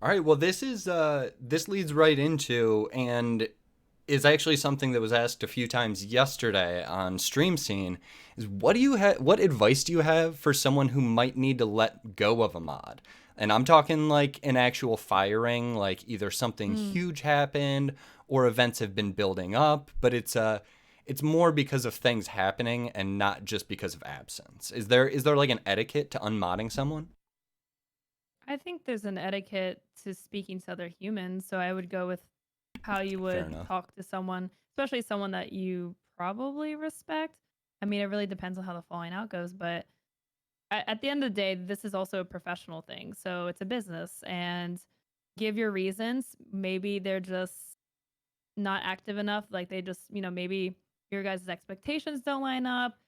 All right, well, this leads right into, and is actually something that was asked a few times yesterday on Stream Scene, is what advice do you have for someone who might need to let go of a mod? And I'm talking like an actual firing, like either something huge happened or events have been building up, but it's more because of things happening and not just because of absence. Is there like an etiquette to unmodding someone?
I think there's an etiquette to speaking to other humans, so I would go with how you
Fair
would
enough.
talk to someone, especially someone that you probably respect. I mean, it really depends on how the falling out goes, but at the end of the day, this is also a professional thing. So it's a business, and give your reasons. Maybe they're just not active enough. Like, they just, maybe your guys' expectations don't line up.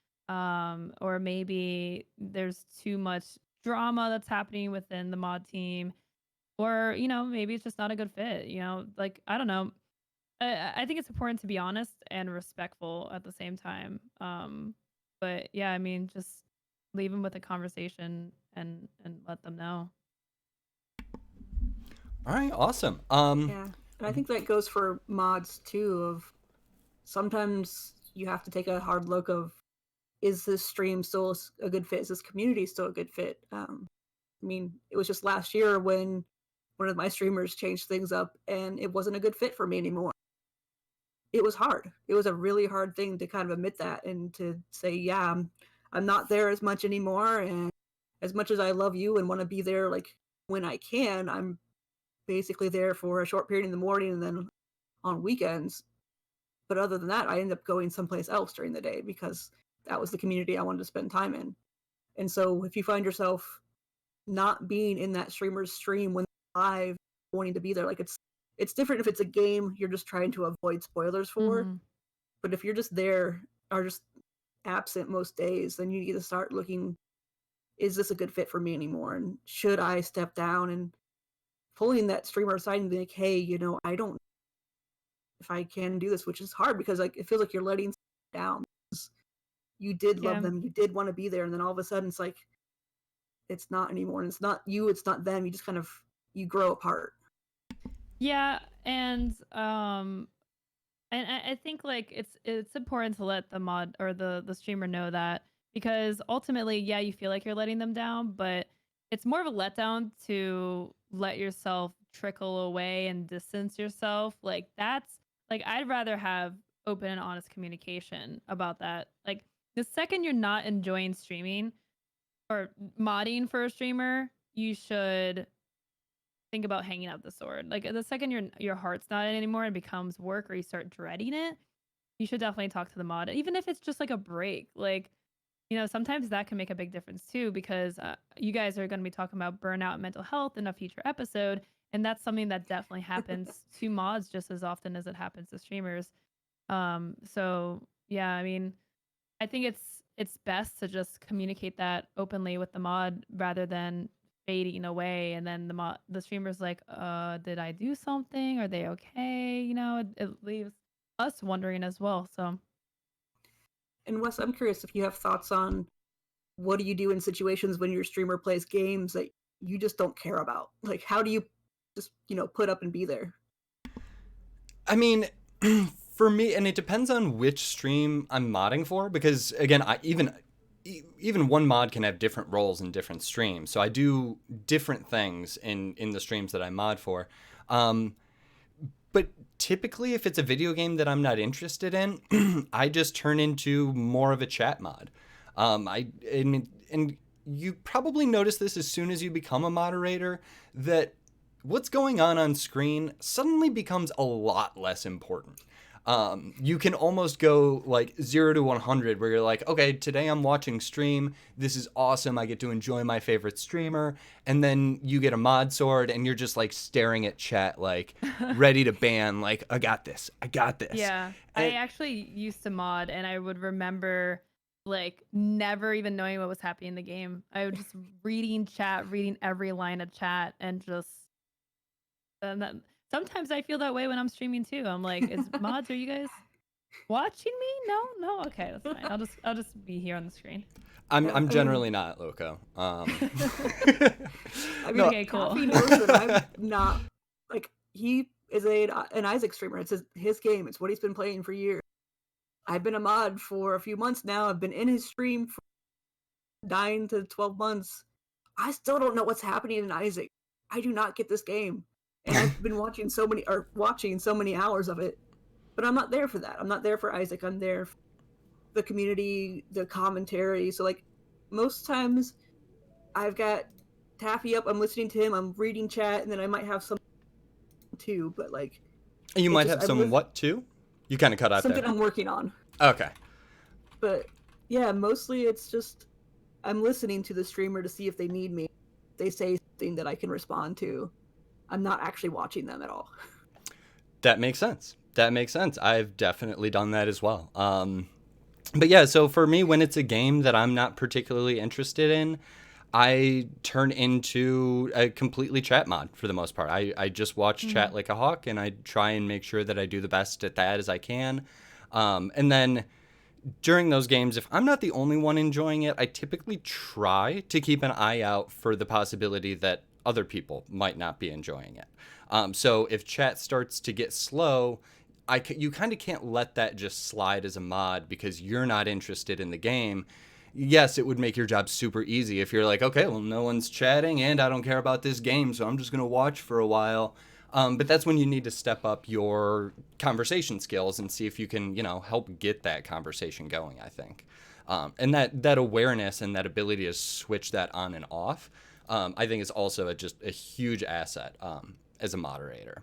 Or maybe there's too much drama that's happening within the mod team, or maybe it's just not a good fit. Like, I don't know. I think it's important to be honest and respectful at the same time. But yeah, I mean, just leave them with a conversation and let them know.
All right, awesome.
Yeah, and I think that goes for mods too. Of sometimes you have to take a hard look of, is this stream still a good fit? Is this community still a good fit? I mean, it was just last year when one of my streamers changed things up, and it wasn't a good fit for me anymore. It was hard. It was a really hard thing to kind of admit that and to say, yeah, I'm not there as much anymore, and as much as I love you and want to be there like when I can, I'm basically there for a short period in the morning and then on weekends. But other than that, I ended up going someplace else during the day because that was the community I wanted to spend time in. And so if you find yourself not being in that streamer's stream when they're live, wanting to be there, like it's different if it's a game you're just trying to avoid spoilers for.
Mm-hmm.
But if you're just there or just absent most days, then you need to start looking, is this a good fit for me anymore? And should I step down and pulling that streamer aside and be like, hey, I don't if I can do this, which is hard because like it feels like you're letting down. You did love
Yeah.
them, you did want to be there, and then all of a sudden it's like it's not anymore, and it's not you, it's not them. You just kind of you grow apart.
Yeah, and I think like it's important to let the mod or the streamer know that, because ultimately, yeah, you feel like you're letting them down, but it's more of a letdown to let yourself trickle away and distance yourself. Like that's like I'd rather have open and honest communication about that. Like the second you're not enjoying streaming or modding for a streamer, you should think about hanging up the sword. Like the second your heart's not in it anymore and becomes work or you start dreading it, you should definitely talk to the mod, even if it's just like a break. Like, sometimes that can make a big difference too, because you guys are going to be talking about burnout and mental health in a future episode, and that's something that definitely happens to mods just as often as it happens to streamers. So yeah, I mean, I think it's best to just communicate that openly with the mod rather than fading away, and then the streamer's like, did I do something? Are they okay? It leaves us wondering as well. So
And Wes, I'm curious if you have thoughts on what do you do in situations when your streamer plays games that you just don't care about? Like, how do you just, put up and be there?
I mean, for me, and it depends on which stream I'm modding for, because again, even one mod can have different roles in different streams. So I do different things in the streams that I mod for. But typically, if it's a video game that I'm not interested in, I just turn into more of a chat mod. And you probably notice this as soon as you become a moderator, that what's going on screen suddenly becomes a lot less important. You can almost go like 0 to 100 where you're like, okay, today I'm watching stream. This is awesome. I get to enjoy my favorite streamer. And then you get a mod sword and you're just like staring at chat, like ready to ban, like, I got this. I got this.
yeah, I actually used to mod, and I would remember like never even knowing what was happening in the game. I was just reading chat, reading every line of chat, and just and that, sometimes I feel that way when I'm streaming too. I'm like, is mods, are you guys watching me? No, okay, that's fine. I'll just be here on the screen.
I'm generally not Lowco.
I mean,
No,
Okay, cool.
Coffee knows that I'm not like he is an Isaac streamer. It's his game. It's what he's been playing for years. I've been a mod for a few months now. I've been in his stream for 9 to 12 months. I still don't know what's happening in Isaac. I do not get this game, and I've been watching so many hours of it. But I'm not there for that. I'm not there for Isaac. I'm there for the community, the commentary. So like most times I've got Taffy up, I'm listening to him, I'm reading chat, and then I might have some too, but like
you might have some what too? You kind of cut out
something
there.
I'm working on.
Okay.
But yeah, mostly it's just I'm listening to the streamer to see if they need me. If they say something that I can respond to. I'm not actually watching them at all.
That makes sense. I've definitely done that as well. But yeah, so for me, when it's a game that I'm not particularly interested in, I turn into a completely chat mod for the most part. I just watch chat like a hawk, and I try and make sure that I do the best at that as I can. And then during those games, if I'm not the only one enjoying it, I typically try to keep an eye out for the possibility that other people might not be enjoying it. So if chat starts to get slow, you kind of can't let that just slide as a mod because you're not interested in the game. Yes, it would make your job super easy if you're like, okay, well, no one's chatting and I don't care about this game, so I'm just going to watch for a while. But that's when you need to step up your conversation skills and see if you can, help get that conversation going, I think. And that awareness and that ability to switch that on and off, I think is also just a huge asset as a moderator.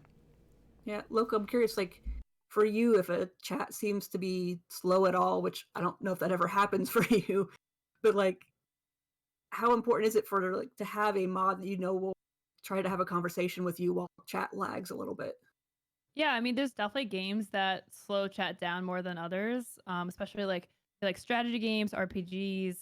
Yeah, Lowco, I'm curious, like, for you, if a chat seems to be slow at all, which I don't know if that ever happens for you, but like, how important is it for like to have a mod that will try to have a conversation with you while chat lags a little bit?
Yeah, I mean, there's definitely games that slow chat down more than others, especially like strategy games, RPGs,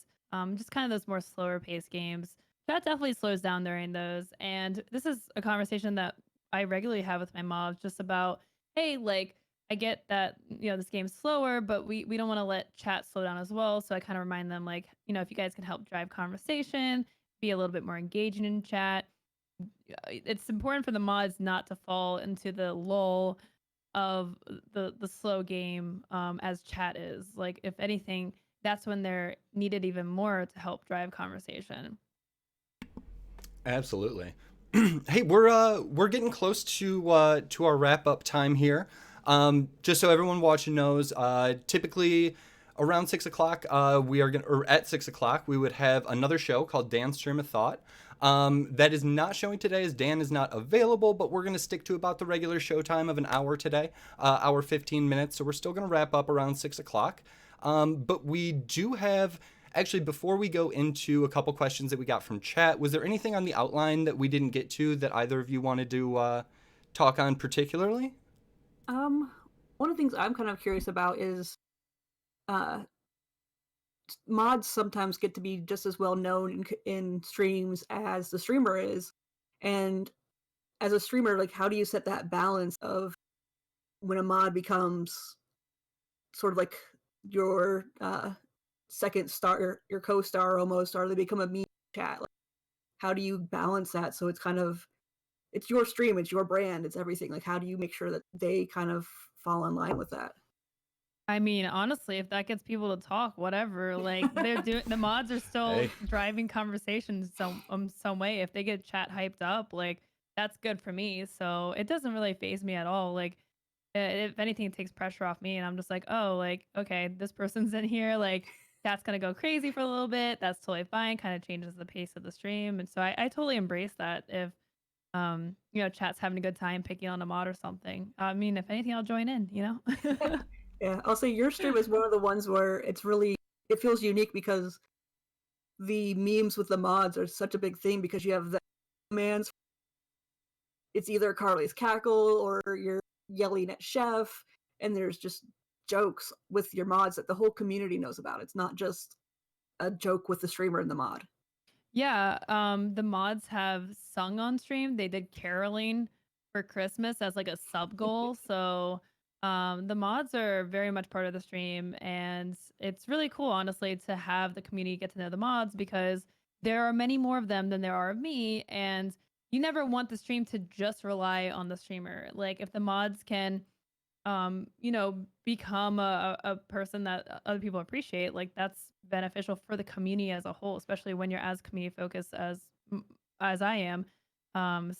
just kind of those more slower paced games. Chat definitely slows down during those, and this is a conversation that I regularly have with my mom, just about, hey, like I get that this game's slower, but we don't want to let chat slow down as well. So I kind of remind them, like, if you guys can help drive conversation, be a little bit more engaging in chat. It's important for the mods not to fall into the lull of the slow game, as chat is. Like, if anything, that's when they're needed even more to help drive conversation.
Absolutely. Hey, we're getting close to our wrap up time here. Just so everyone watching knows, typically around 6 o'clock, we are gonna, or at 6 o'clock, we would have another show called Dan's Stream of Thought. That is not showing today as Dan is not available, but we're gonna stick to about the regular show time of an hour today, hour 15 minutes. So we're still gonna wrap up around 6 o'clock. But we do have. Actually, before we go into a couple questions that we got from chat, was there anything on the outline that we didn't get to that either of you wanted to talk on particularly?
One of the things I'm kind of curious about is uh, mods sometimes get to be just as well known in streams as the streamer is, and as a streamer, like, how do you set that balance of when a mod becomes sort of like your second star, your co-star almost, or they become a meme chat? Like, how do you balance that so it's kind of, it's your stream, it's your brand, it's everything. Like, how do you make sure that they kind of fall in line with that?
I mean, honestly, if that gets people to talk, whatever. Like, they're doing, the mods are still
Hey,
driving conversations some way. If they get chat hyped up, like, that's good for me. So it doesn't really phase me at all. Like, if anything, it takes pressure off me, and I'm just like, oh, like, okay, this person's in here, like, chat's gonna go crazy for a little bit. That's totally fine. Kind of changes the pace of the stream, and so I totally embrace that. If chat's having a good time picking on a mod or something. I mean, if anything, I'll join in.
Yeah, I'll say your stream is one of the ones where it feels unique because the memes with the mods are such a big thing because you have the commands. It's either Carly's cackle or you're yelling at Chef, and there's just jokes with your mods that the whole community knows about. It's not just a joke with the streamer and the mod.
Yeah, the mods have sung on stream. They did caroling for Christmas as like a sub goal. So, the mods are very much part of the stream, and it's really cool, honestly, to have the community get to know the mods, because there are many more of them than there are of me, and you never want the stream to just rely on the streamer. Like, if the mods can become a person that other people appreciate, like, that's beneficial for the community as a whole, especially when you're as community focused as I am.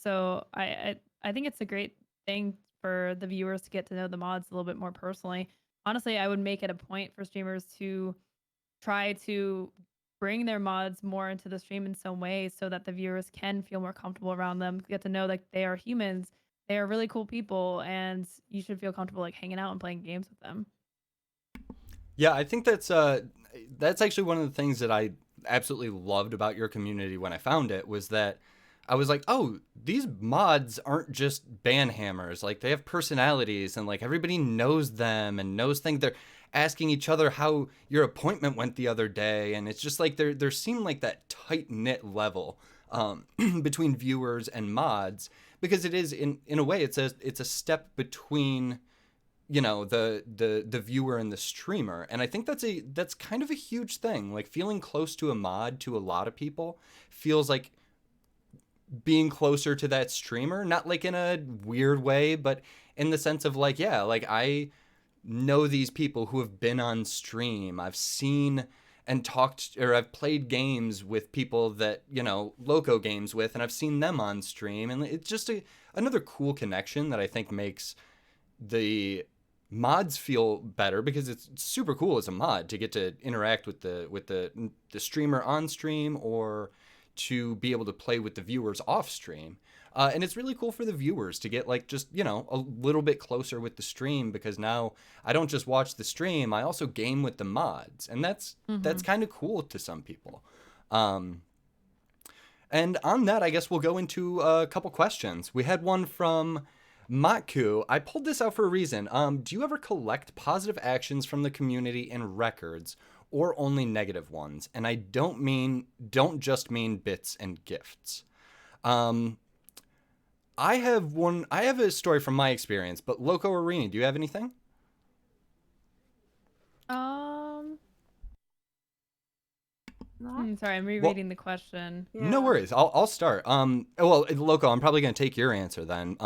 So I think it's a great thing for the viewers to get to know the mods a little bit more personally. Honestly, I would make it a point for streamers to try to bring their mods more into the stream in some way, so that the viewers can feel more comfortable around them, get to know, like, they are humans, they are really cool people, and you should feel comfortable, like, hanging out and playing games with them.
yeah, I think that's actually one of the things that I absolutely loved about your community when I found it was that I was like, oh, these mods aren't just ban hammers. Like, they have personalities and like everybody knows them and knows things. They're asking each other how your appointment went the other day, and it's just like there seemed like that tight knit level between viewers and mods, because it is in a way it's a step between you know, the viewer and the streamer. And I think that's kind of a huge thing. Like feeling close to a mod to a lot of people feels like being closer to that streamer, not like in a weird way, but in the sense of like, yeah, like I know these people who have been on stream. I've seen and talked, or I've played games with people that, you know, Lowco games with, and I've seen them on stream. And it's just another cool connection that I think makes the mods feel better, because it's super cool as a mod to get to interact with the streamer on stream, or to be able to play with the viewers off stream. And it's really cool for the viewers to get like just, you know, a little bit closer with the stream, because now I don't just watch the stream, I also game with the mods, and that's kind of cool to some people. And on that, I guess we'll go into a couple questions. We had one from Matku. I pulled this out for a reason. Do you ever collect positive actions from the community in records, or only negative ones? And I don't just mean bits and gifts. I have a story from my experience, but Lowco or Rini, do you have anything?
Sorry, I'm rereading the question.
Yeah.
No worries. I'll start. Well, Lowco, I'm probably going to take your answer then.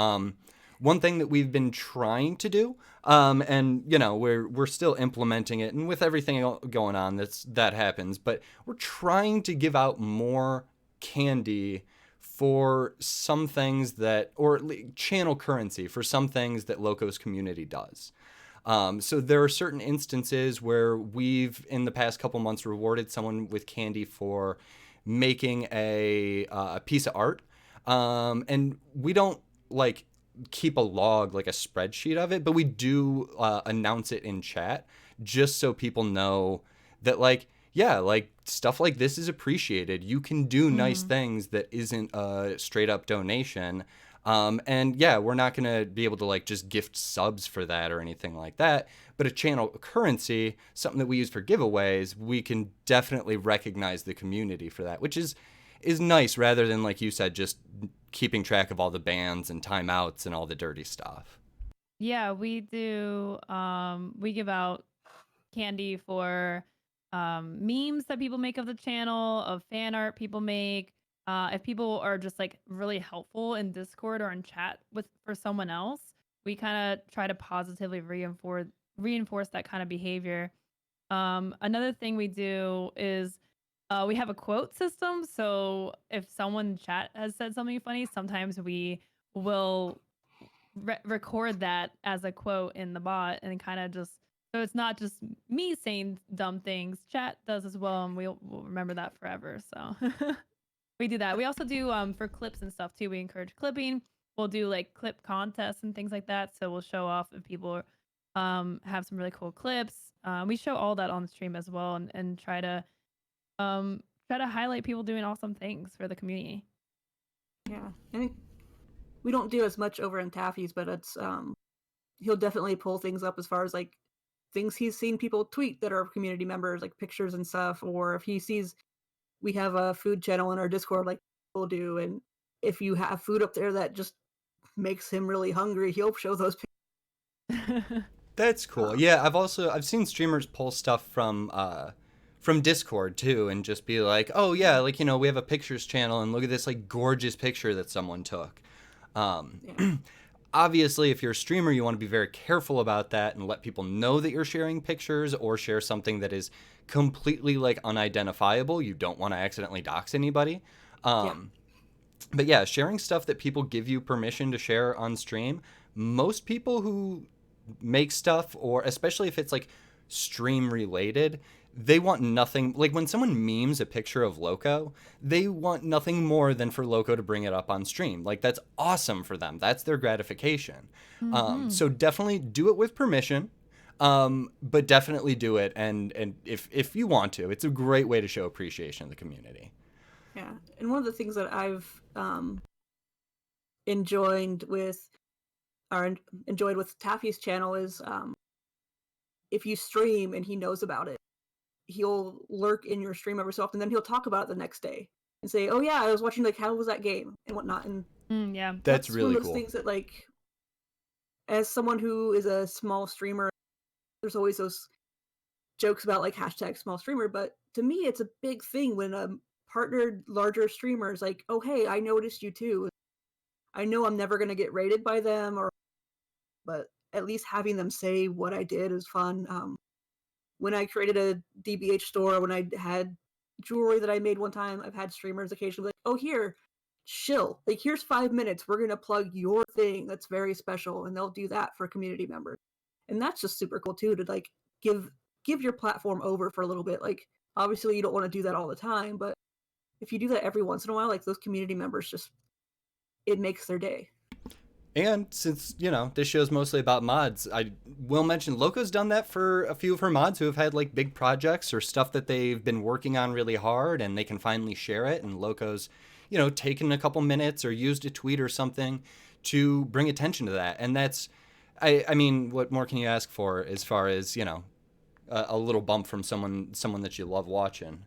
One thing that we've been trying to do, and you know, we're still implementing it, and with everything going on, that happens, but we're trying to give out more candy for some things that, or channel currency for some things that Lowco's community does. So there are certain instances where we've, in the past couple months, rewarded someone with candy for making a piece of art. And we don't like keep a log, like a spreadsheet of it, but we do announce it in chat, just so people know that, like, yeah, like stuff like this is appreciated. You can do nice things that isn't a straight up donation. And yeah, we're not going to be able to like just gift subs for that or anything like that. But a channel currency, something that we use for giveaways, we can definitely recognize the community for that, which is nice, rather than, like you said, just keeping track of all the bans and timeouts and all the dirty stuff.
Yeah, we do. We give out candy for memes that people make of the channel, of fan art people make. If people are just like really helpful in Discord or in chat for someone else, we kind of try to positively reinforce that kind of behavior. Another thing we do is we have a quote system. So if someone in chat has said something funny, sometimes we will record that as a quote in the bot, and kind of just, so it's not just me saying dumb things. Chat does as well, and we'll remember that forever. So we do that. We also do for clips and stuff too. We encourage clipping. We'll do like clip contests and things like that. So we'll show off if people have some really cool clips. We show all that on the stream as well, and try to highlight people doing awesome things for the community.
Yeah, I think we don't do as much over in Taffy's, but it's he'll definitely pull things up as far as like things he's seen people tweet that are community members, like pictures and stuff, or if he sees we have a food channel in our Discord like people do, and if you have food up there that just makes him really hungry, he'll show those pictures.
That's cool. Yeah, I've seen streamers pull stuff from Discord too, and just be like, oh yeah, like, you know, we have a pictures channel, and look at this like gorgeous picture that someone took. Obviously, if you're a streamer, you want to be very careful about that and let people know that you're sharing pictures, or share something that is completely like unidentifiable. You don't want to accidentally dox anybody. But yeah, sharing stuff that people give you permission to share on stream, most people who make stuff, or especially if it's like stream related, they want nothing, like when someone memes a picture of Lowco, they want nothing more than for Lowco to bring it up on stream. Like, that's awesome for them. That's their gratification. So definitely do it with permission, but definitely do it. And if you want to, it's a great way to show appreciation of the community.
Yeah, and one of the things that I've enjoyed with Taffy's channel is if you stream and he knows about it, he'll lurk in your stream every so often, then he'll talk about it the next day and say, oh yeah, I was watching, like, how was that game and whatnot. And
yeah,
that's really
one of those
cool
things that, like, as someone who is a small streamer, there's always those jokes about like hashtag small streamer, but to me, it's a big thing when partnered larger streamers like, oh hey, I noticed you too. I know I'm never gonna get rated by them, but at least having them say what I did is fun. When I created a DBH store, when I had jewelry that I made one time, I've had streamers occasionally like, oh here, shill, like here's 5 minutes, we're gonna plug your thing that's very special, and they'll do that for community members, and that's just super cool too to like give your platform over for a little bit. Like obviously you don't want to do that all the time, but if you do that every once in a while, like those community members just it makes their day.
And since, this show's mostly about mods, I will mention Lowco's done that for a few of her mods who have had like big projects or stuff that they've been working on really hard and they can finally share it. And Lowco's, taken a couple minutes or used a tweet or something to bring attention to that. And that's, I mean, what more can you ask for as far as, a little bump from someone that you love watching?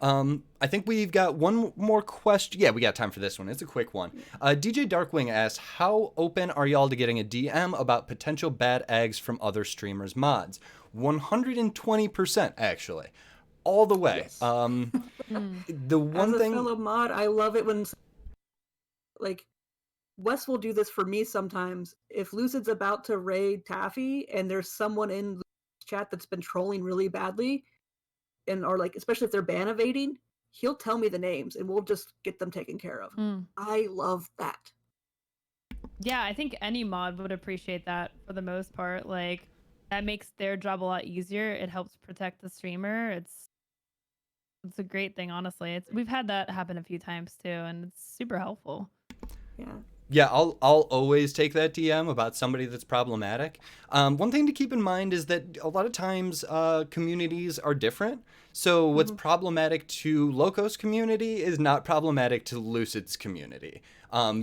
I think we've got one more question. Yeah, we got time for this one. It's a quick one. DJ Darkwing asks, how open are y'all to getting a DM about potential bad eggs from other streamers' mods? 120%, actually. All the way.
Yes.
The one
As
thing...
a fellow mod, I love it when, like, Wes will do this for me sometimes. If Lucid's about to raid Taffy and there's someone in Lucid's chat that's been trolling really badly, or like especially if they're ban evading, he'll tell me the names and we'll just get them taken care of. I love that.
Yeah, I think any mod would appreciate that for the most part. Like that makes their job a lot easier. It helps protect the streamer. It's a great thing, honestly. We've had that happen a few times too, and it's super helpful.
Yeah, I'll always take that DM about somebody that's problematic. One thing to keep in mind is that a lot of times communities are different. So what's problematic to Lowco's community is not problematic to Lucid's community.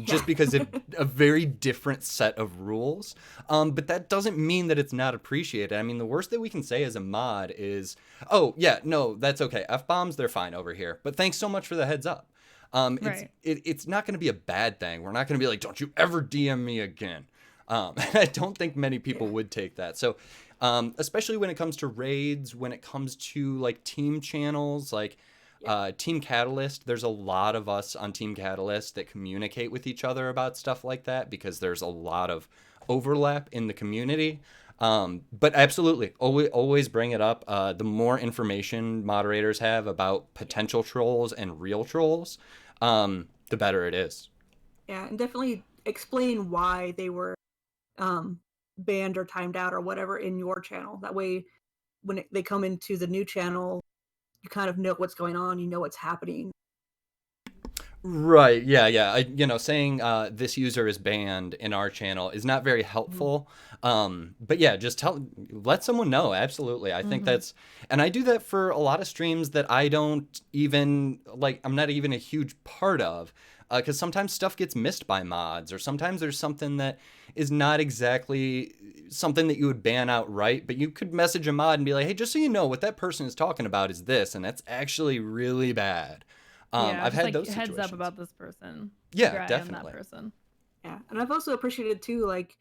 Just because it's a very different set of rules. But that doesn't mean that it's not appreciated. I mean, the worst that we can say as a mod is, oh, yeah, no, that's okay. F-bombs, they're fine over here. But thanks so much for the heads up. It's not going to be a bad thing. We're not going to be like, don't you ever DM me again. I don't think many people would take that. So especially when it comes to raids, when it comes to like team channels, like Team Catalyst, there's a lot of us on Team Catalyst that communicate with each other about stuff like that because there's a lot of overlap in the community. But absolutely, always bring it up. The more information moderators have about potential trolls and real trolls, the better it is.
Yeah, and definitely explain why they were banned or timed out or whatever in your channel. That way, when they come into the new channel, you kind of know what's going on, you know what's happening.
Right. Yeah. Saying this user is banned in our channel is not very helpful. But yeah, just let someone know. Absolutely. I think that's, and I do that for a lot of streams that I don't even I'm not even a huge part of. Because sometimes stuff gets missed by mods, or sometimes there's something that is not exactly something that you would ban outright, but you could message a mod and be like, hey, just so you know, what that person is talking about is this, and that's actually really bad. I've had those situations.
Heads up about this person.
Yeah, definitely.
That person.
Yeah, and I've also appreciated too, like,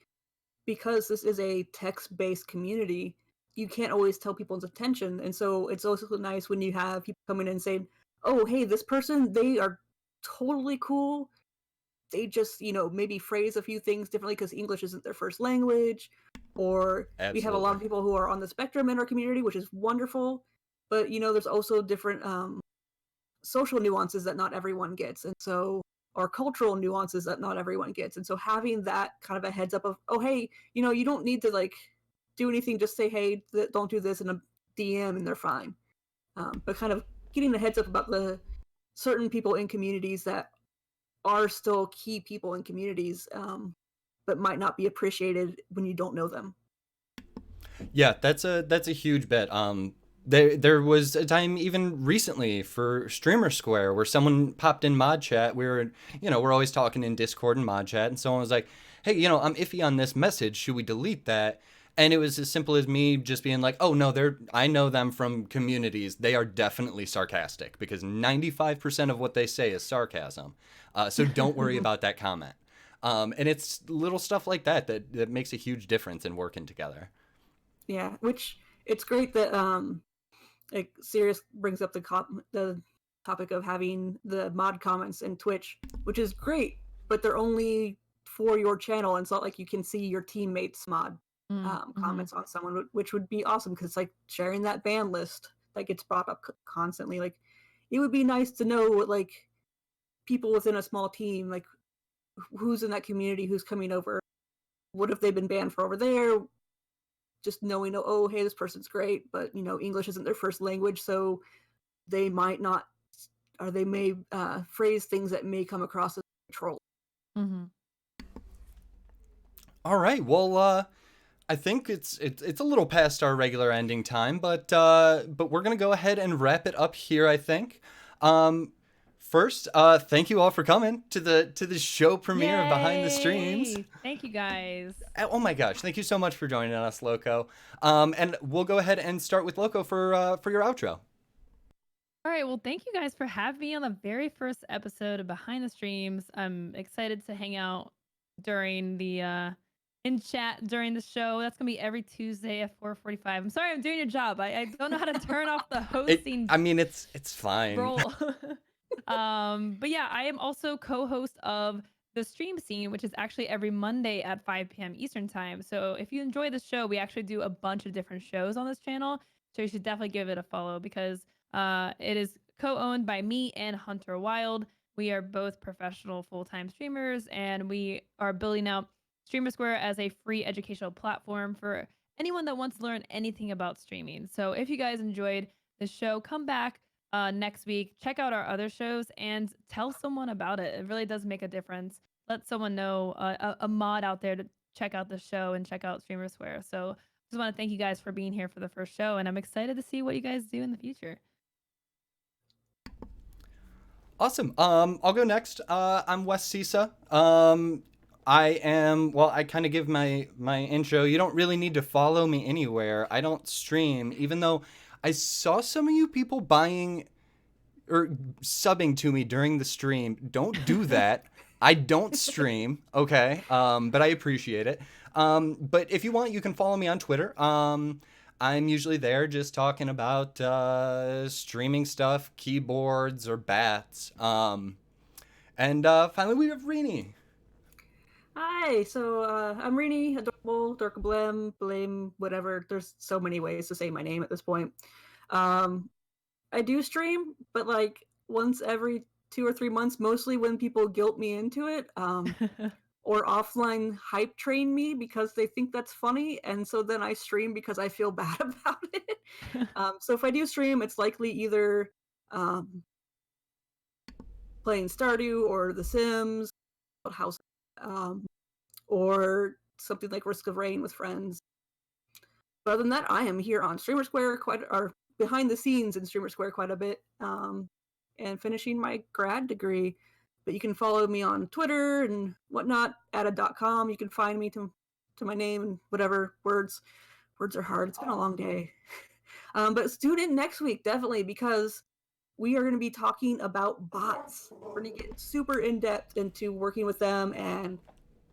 because this is a text-based community, you can't always tell people's attention, and so it's also nice when you have people come in and say, oh, hey, this person, they are totally cool. They just, maybe phrase a few things differently because English isn't their first language, or we have a lot of people who are on the spectrum in our community, which is wonderful, but, there's also different social nuances that not everyone gets, and so, or cultural nuances that not everyone gets, and so having that kind of a heads up of, oh, hey, you don't need to, like, do anything, just say, hey, don't do this in a DM, and they're fine. But kind of getting the heads up about the certain people in communities that are still key people in communities, but might not be appreciated when you don't know them.
Yeah, that's a huge bet. There was a time even recently for StreamerSquare where someone popped in mod chat. We're always talking in Discord and mod chat, and someone was like, hey, I'm iffy on this message. Should we delete that? And it was as simple as me just being like, oh, no, I know them from communities. They are definitely sarcastic because 95% of what they say is sarcasm. So don't worry about that comment. And it's little stuff like that makes a huge difference in working together.
Yeah, which it's great that like Sirius brings up the topic of having the mod comments in Twitch, which is great, but they're only for your channel, and it's not like you can see your teammates mod comments on someone, which would be awesome because like sharing that ban list that gets brought up constantly. Like, it would be nice to know what like people within a small team, like who's in that community, who's coming over, what have they been banned for over there. Just knowing, oh, hey, this person's great, but English isn't their first language, so they might not, or they may phrase things that may come across as troll.
All right. Well, I think it's a little past our regular ending time, but we're gonna go ahead and wrap it up here, I think. First, thank you all for coming to the show premiere of Behind the Streams.
Thank you guys.
Oh my gosh, thank you so much for joining us, Lowco. And we'll go ahead and start with Lowco for your outro.
All right, well, thank you guys for having me on the very first episode of Behind the Streams. I'm excited to hang out during the in chat during the show. That's gonna be every Tuesday at 4:45. I'm sorry, I'm doing your job. I don't know how to turn off the hosting.
It's fine.
Role. But yeah, I am also co-host of the Stream Scene, which is actually every Monday at 5 p.m. Eastern time. So if you enjoy the show, we actually do a bunch of different shows on this channel. So you should definitely give it a follow because it is co-owned by me and Hunter Wild. We are both professional full-time streamers, and we are building out StreamerSquare as a free educational platform for anyone that wants to learn anything about streaming. So if you guys enjoyed the show, come back next week, check out our other shows, and tell someone about it. It really does make a difference. Let someone know, a mod out there, to check out the show and check out StreamerSquare. So just want to thank you guys for being here for the first show, and I'm excited to see what you guys do in the future.
Awesome. I'll go next. I'm Wes Sisa. I kind of give my intro. You don't really need to follow me anywhere. I don't stream, even though I saw some of you people buying or subbing to me during the stream. Don't do that. I don't stream, okay? But I appreciate it. But if you want, you can follow me on Twitter. I'm usually there just talking about streaming stuff, keyboards, or bats. And finally, we have Rini.
Hi, so I'm Rini, adorable, Darkablem, Blame, whatever. There's so many ways to say my name at this point. I do stream, but like once every 2 or 3 months, mostly when people guilt me into it. Or offline hype train me because they think that's funny, and so then I stream because I feel bad about it. So if I do stream, it's likely either playing Stardew or The Sims, House, or something like Risk of Rain with friends. But other than that, I am here on StreamerSquare or behind the scenes in StreamerSquare quite a bit, and finishing my grad degree. But you can follow me on Twitter and whatnot, added.com. You can find me to my name and whatever words. Words are hard. It's been a long day. But tune in next week, definitely, because we are going to be talking about bots. We're going to get super in-depth into working with them and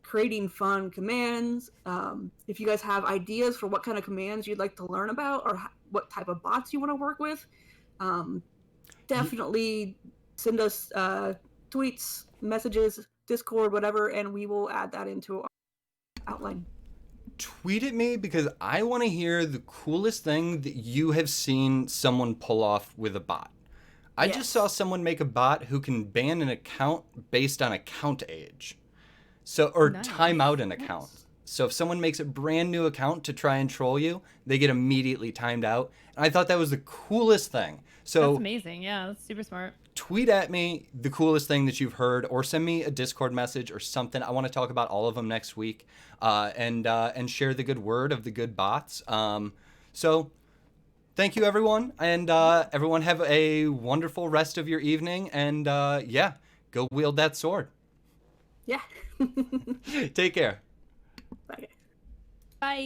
creating fun commands. If you guys have ideas for what kind of commands you'd like to learn about or what type of bots you want to work with, definitely send us tweets, messages, Discord, whatever, and we will add that into our outline.
Tweet at me because I want to hear the coolest thing that you have seen someone pull off with a bot. I just saw someone make a bot who can ban an account based on account age. So, or time out an account. So if someone makes a brand new account to try and troll you, they get immediately timed out. And I thought that was the coolest thing. So
that's amazing. Yeah, that's super smart.
Tweet at me the coolest thing that you've heard, or send me a Discord message or something. I want to talk about all of them next week, and share the good word of the good bots. So thank you, everyone, and everyone have a wonderful rest of your evening. And yeah, go wield that sword.
Yeah.
Take care.
Bye.
Bye.